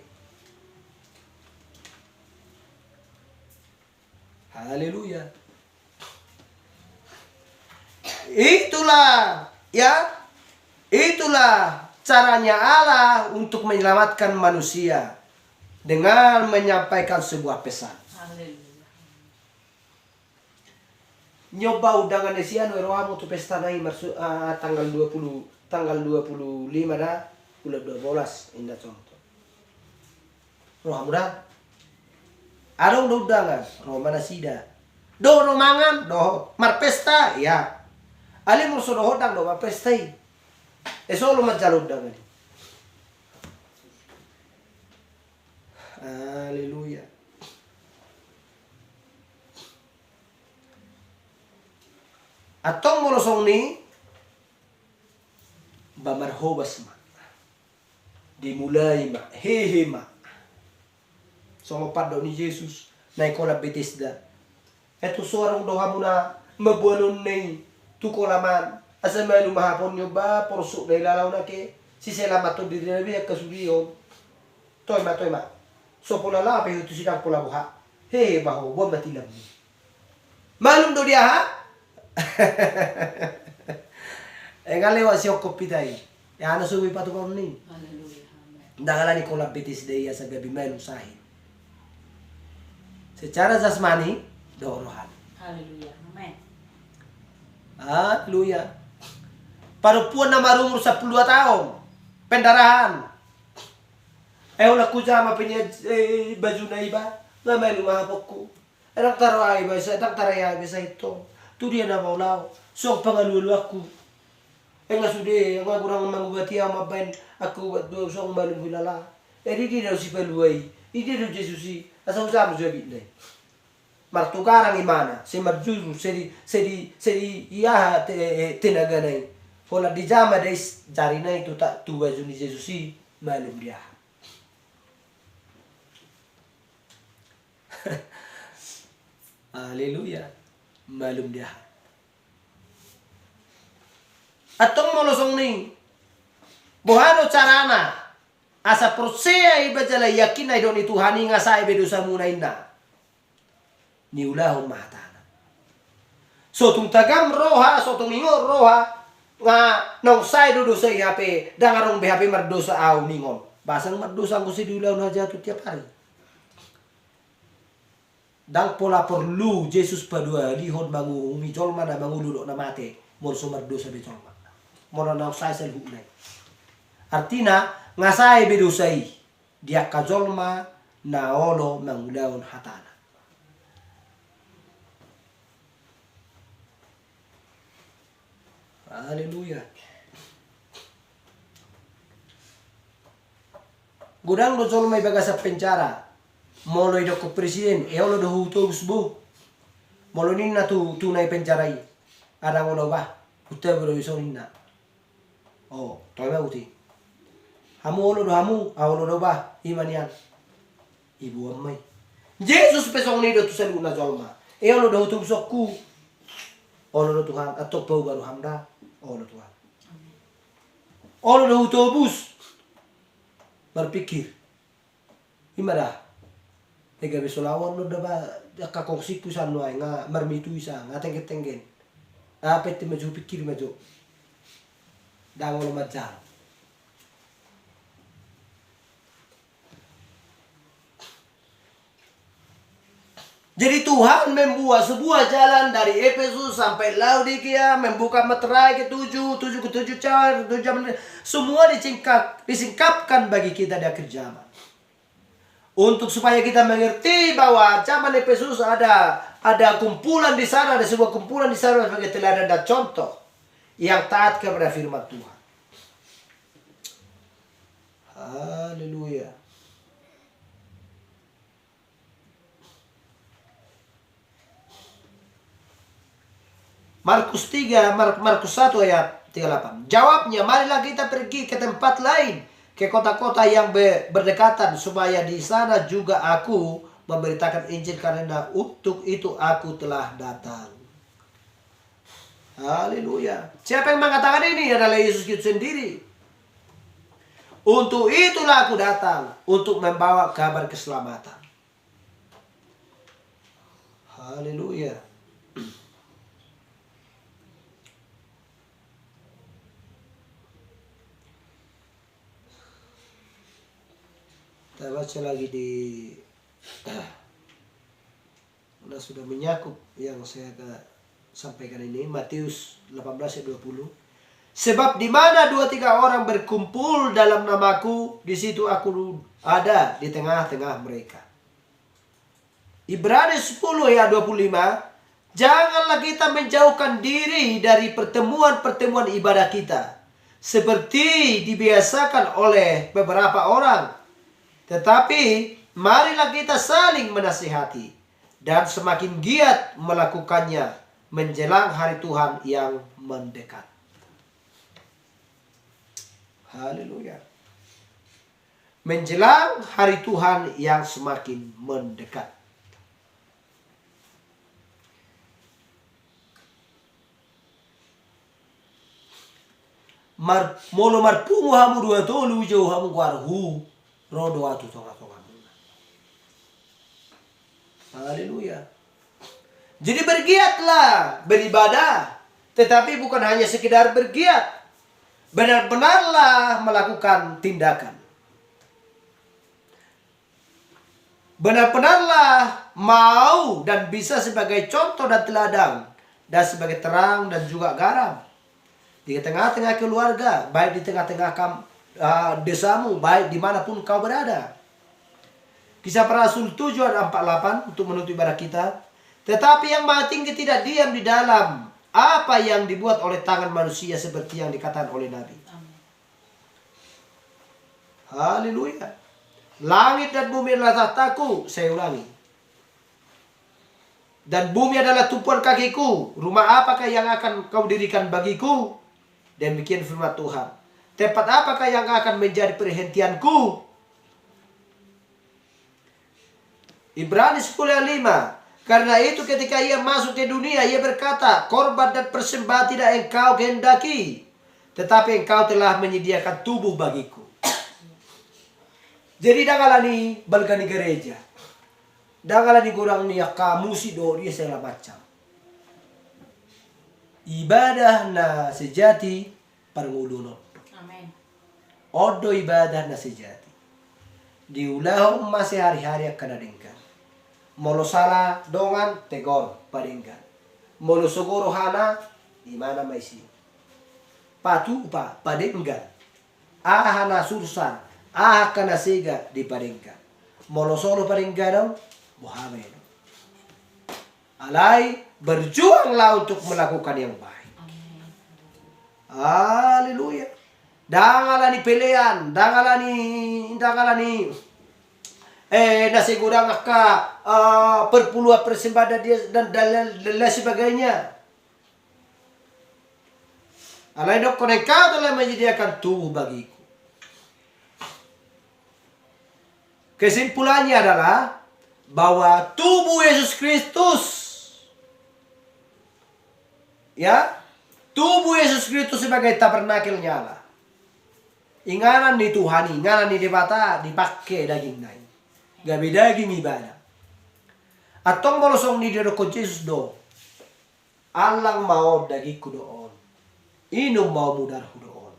Speaker 1: Haleluya. Itulah caranya Allah untuk menyelamatkan manusia dengan menyampaikan sebuah pesan.
Speaker 2: Haleluya.
Speaker 1: Nyoba undangan desian rohamu tu pesta nai tanggal 25 dah bulan 12 indah contoh. Rohamu dah. Arong do undangan, roh mana sida. Do romangan, do marpesta ya. Ali mo so hodang do marpesta. Solo majalud dangan. Haleluya. Atong molosong ni bamarhobas ma. Dimulai ma, hehe ma. Songopat do ni Jesus na ikola Bethesda. Eto sorong doha muna mabuanon ni tukolaman. Asa may lumahapon nyo ba porsok na ilalaw na ke si selamat to diri na biya kasuriyon. Toy ma. So pula la pe itu sidang pula buha. He baho buat matilam ni. Malum do dia ha? Ngalewa si kopi tay. Ya ana suwi patu kon ni.
Speaker 2: Haleluya. Amen.
Speaker 1: Dangala ni kola Bethesda ya sa gabi may lusahin. Secara jasmani do rohan.
Speaker 2: Haleluya. Amen.
Speaker 1: Haleluya. Perempuan na marumur 10 tahun. Pendarahan. Wala ko sama pinya baju na iba. Nga may lumahapok ko. Enak taro ay ba sa enak taraya bisa ito. Tu dia na maulaw. So pangalulu ako. Nga sude nga kurang mangubati ang mabain ako buat do so malum hilala. Di daw si paluay. Di daw Jesusi. Asa usam so bitne. Martukarang imana. Si marjuru sedi iya tinaganay. Pola di jama dais jari na itu tak tu baju ni Jesusi malum dia. Haleluya. Malum dia. Atong molosong ning. Buhano carana. Asa prosea ibajala yakin na idon Tuhani nga sa ibedosa muna ina. Niulahon mahatana. So tung tagam roha, so tung ingo roha. Nga nang say do sa ihape dangarong BHP mardosa aw ningon. Basang mardosa ko si diulaw na jatuh tiap hari. Dang pola perlu Jesus padua lihon mangu umi jolma na mangu duduk na mate mor so mardosa be jolma. Mor nang say sel huknay. Artina ngasay bedosai dia kajolma na olo mangulaon hatana. Haleluya. Gudang do jolma ibaga sa penjara. Molo ido ko presiden lo do huto usbu. Molo ninna tunai penjarai. Ada ngono ba? Uta bro iso ninna. Oh, toima uti. Hamu lo do hamu, awlo do ba? Imanian. Ibu amai. Jesus pesong ni do tu seluna jolma. Lo do huto usokku. Olo do Tuhan atau bau baru hamda. Olo Tuhan. Olo do huto bus. Berpikir. Imada. Ega besolawan lo daba kakongsi kusan no nga marmitu isa nga tenggen. Apa te maju pikir maju. Dangol majal. Jadi Tuhan membuat sebuah jalan dari Efesus sampai Laodikia, membuka meterai ke-7, 7 ke-7 cara, 7 jam, semua disingkapkan bagi kita di akhir zaman. Untuk supaya kita mengerti bahwa zaman Efesus ada kumpulan di sana, ada sebuah kumpulan di sana sebagai teladan dan contoh yang taat kepada firman Tuhan. Haleluya. Markus 1 ayat 38. Jawabnya, marilah kita pergi ke tempat lain, ke kota-kota yang berdekatan, supaya di sana juga aku memberitakan Injil, karena untuk itu aku telah datang. Haleluya. Siapa yang mengatakan ini? Adalah Yesus Kristus sendiri. Untuk itulah aku datang, untuk membawa kabar keselamatan. Haleluya. Kita baca lagi di mana sudah menyakup yang saya sampaikan ini, Matius 18 ayat 20. Sebab di mana 2-3 orang berkumpul dalam namaku, di situ aku ada di tengah-tengah mereka. Ibrani 10 ayat 25. Janganlah kita menjauhkan diri dari pertemuan-pertemuan ibadah kita, seperti dibiasakan oleh beberapa orang. Tetapi marilah kita saling menasihati dan semakin giat melakukannya menjelang hari Tuhan yang mendekat. Haleluya. Menjelang hari Tuhan yang semakin mendekat. Molo marpungu hamu dua tolu jauh hamu warhu rodo atu tonga-tonga. Haleluya. Jadi bergiatlah beribadah, tetapi bukan hanya sekedar bergiat. Benar-benarlah melakukan tindakan. Benar-benarlah mau dan bisa sebagai contoh dan teladan, dan sebagai terang dan juga garam di tengah-tengah keluarga, baik di tengah-tengah desamu, baik dimanapun kau berada. Kisah Para Rasul 7 ayat 48 untuk menutup ibadah kita. Tetapi yang Maha Tinggi tidak diam di dalam apa yang dibuat oleh tangan manusia, seperti yang dikatakan oleh Nabi.
Speaker 2: Amin.
Speaker 1: Haleluya. Langit dan bumi adalah tahtaku, saya ulangi. Dan bumi adalah tumpuan kakiku. Rumah apakah yang akan kau dirikan bagiku? Demikian firman Tuhan. Tempat apakah yang akan menjadi perhentianku? Ibrani 10 ayat 5. Karena itu ketika ia masuk ke dunia, ia berkata, korban dan persembahan tidak engkau kehendaki, tetapi engkau telah menyediakan tubuh bagiku. Jadi dangalani balgani gereja. Dangalani kurang niya kamusi do dia segala macam. Ibadah na sejati parnguluno.
Speaker 2: Amin.
Speaker 1: Odo ibadah na sejati. Diulah masih hari-hari akan adengkan. Molo salah dongan tegor paringgan. Molo sogoro hana di mana maisi. Patu upa padenggan. Ahana sursan, kana sega di paringgan. Molo solo paringgan Muhammad. Alai berjuanglah untuk melakukan yang baik.
Speaker 2: Amin.
Speaker 1: Haleluya. Dangalani pelean, dangalani nasi goreng perpuluhan persembahan dia dan lain sebagainya. Alai dok kau telah menyediakan tubuh bagiku. Kesimpulannya adalah bahwa tubuh Yesus Kristus, ya, tubuh Yesus Kristus sebagai tabernakelnya Allah. Inganan ni Tuhan, inganan ni debata dipakai daging naik. Gabi daging ibadah. Atong molosong ni dero ko Jesus do. Alang mau daging kudoon. Inum mau mudar kudoon.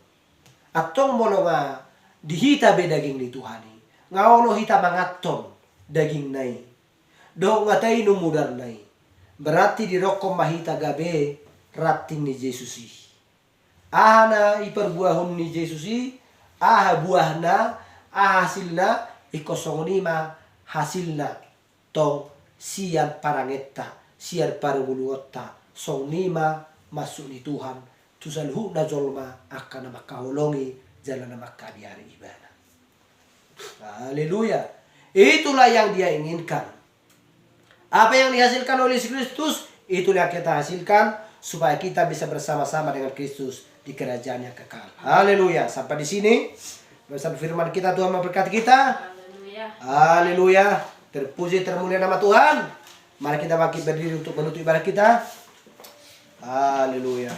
Speaker 1: Atong molo nga dihita be daging ni Tuhan. Nga olo hita mangaton daging nai. do ngatai no mudar nai. Berarti di rokom mahita gabe rating ni Yesusi. Ahana iperbuahun ni Yesusi, aha buahna, aha hasilna ikosongonima hasilna tong siar parangetta, siar parabuluotta, songnima masuk ni Tuhan, tusalhu na jolma akan makahulongi jalan makadiari ibadah. Haleluya. Itulah yang dia inginkan. Apa yang dihasilkan oleh Kristus, itulah yang kita hasilkan supaya kita bisa bersama-sama dengan Kristus di kerajaannya kekal. Haleluya. Sampai di sini bersama firman kita, Tuhan memberkati kita.
Speaker 2: Haleluya.
Speaker 1: Haleluya. Terpuji termulia nama Tuhan. Mari kita bangkit berdiri untuk menutup ibadah kita. Haleluya.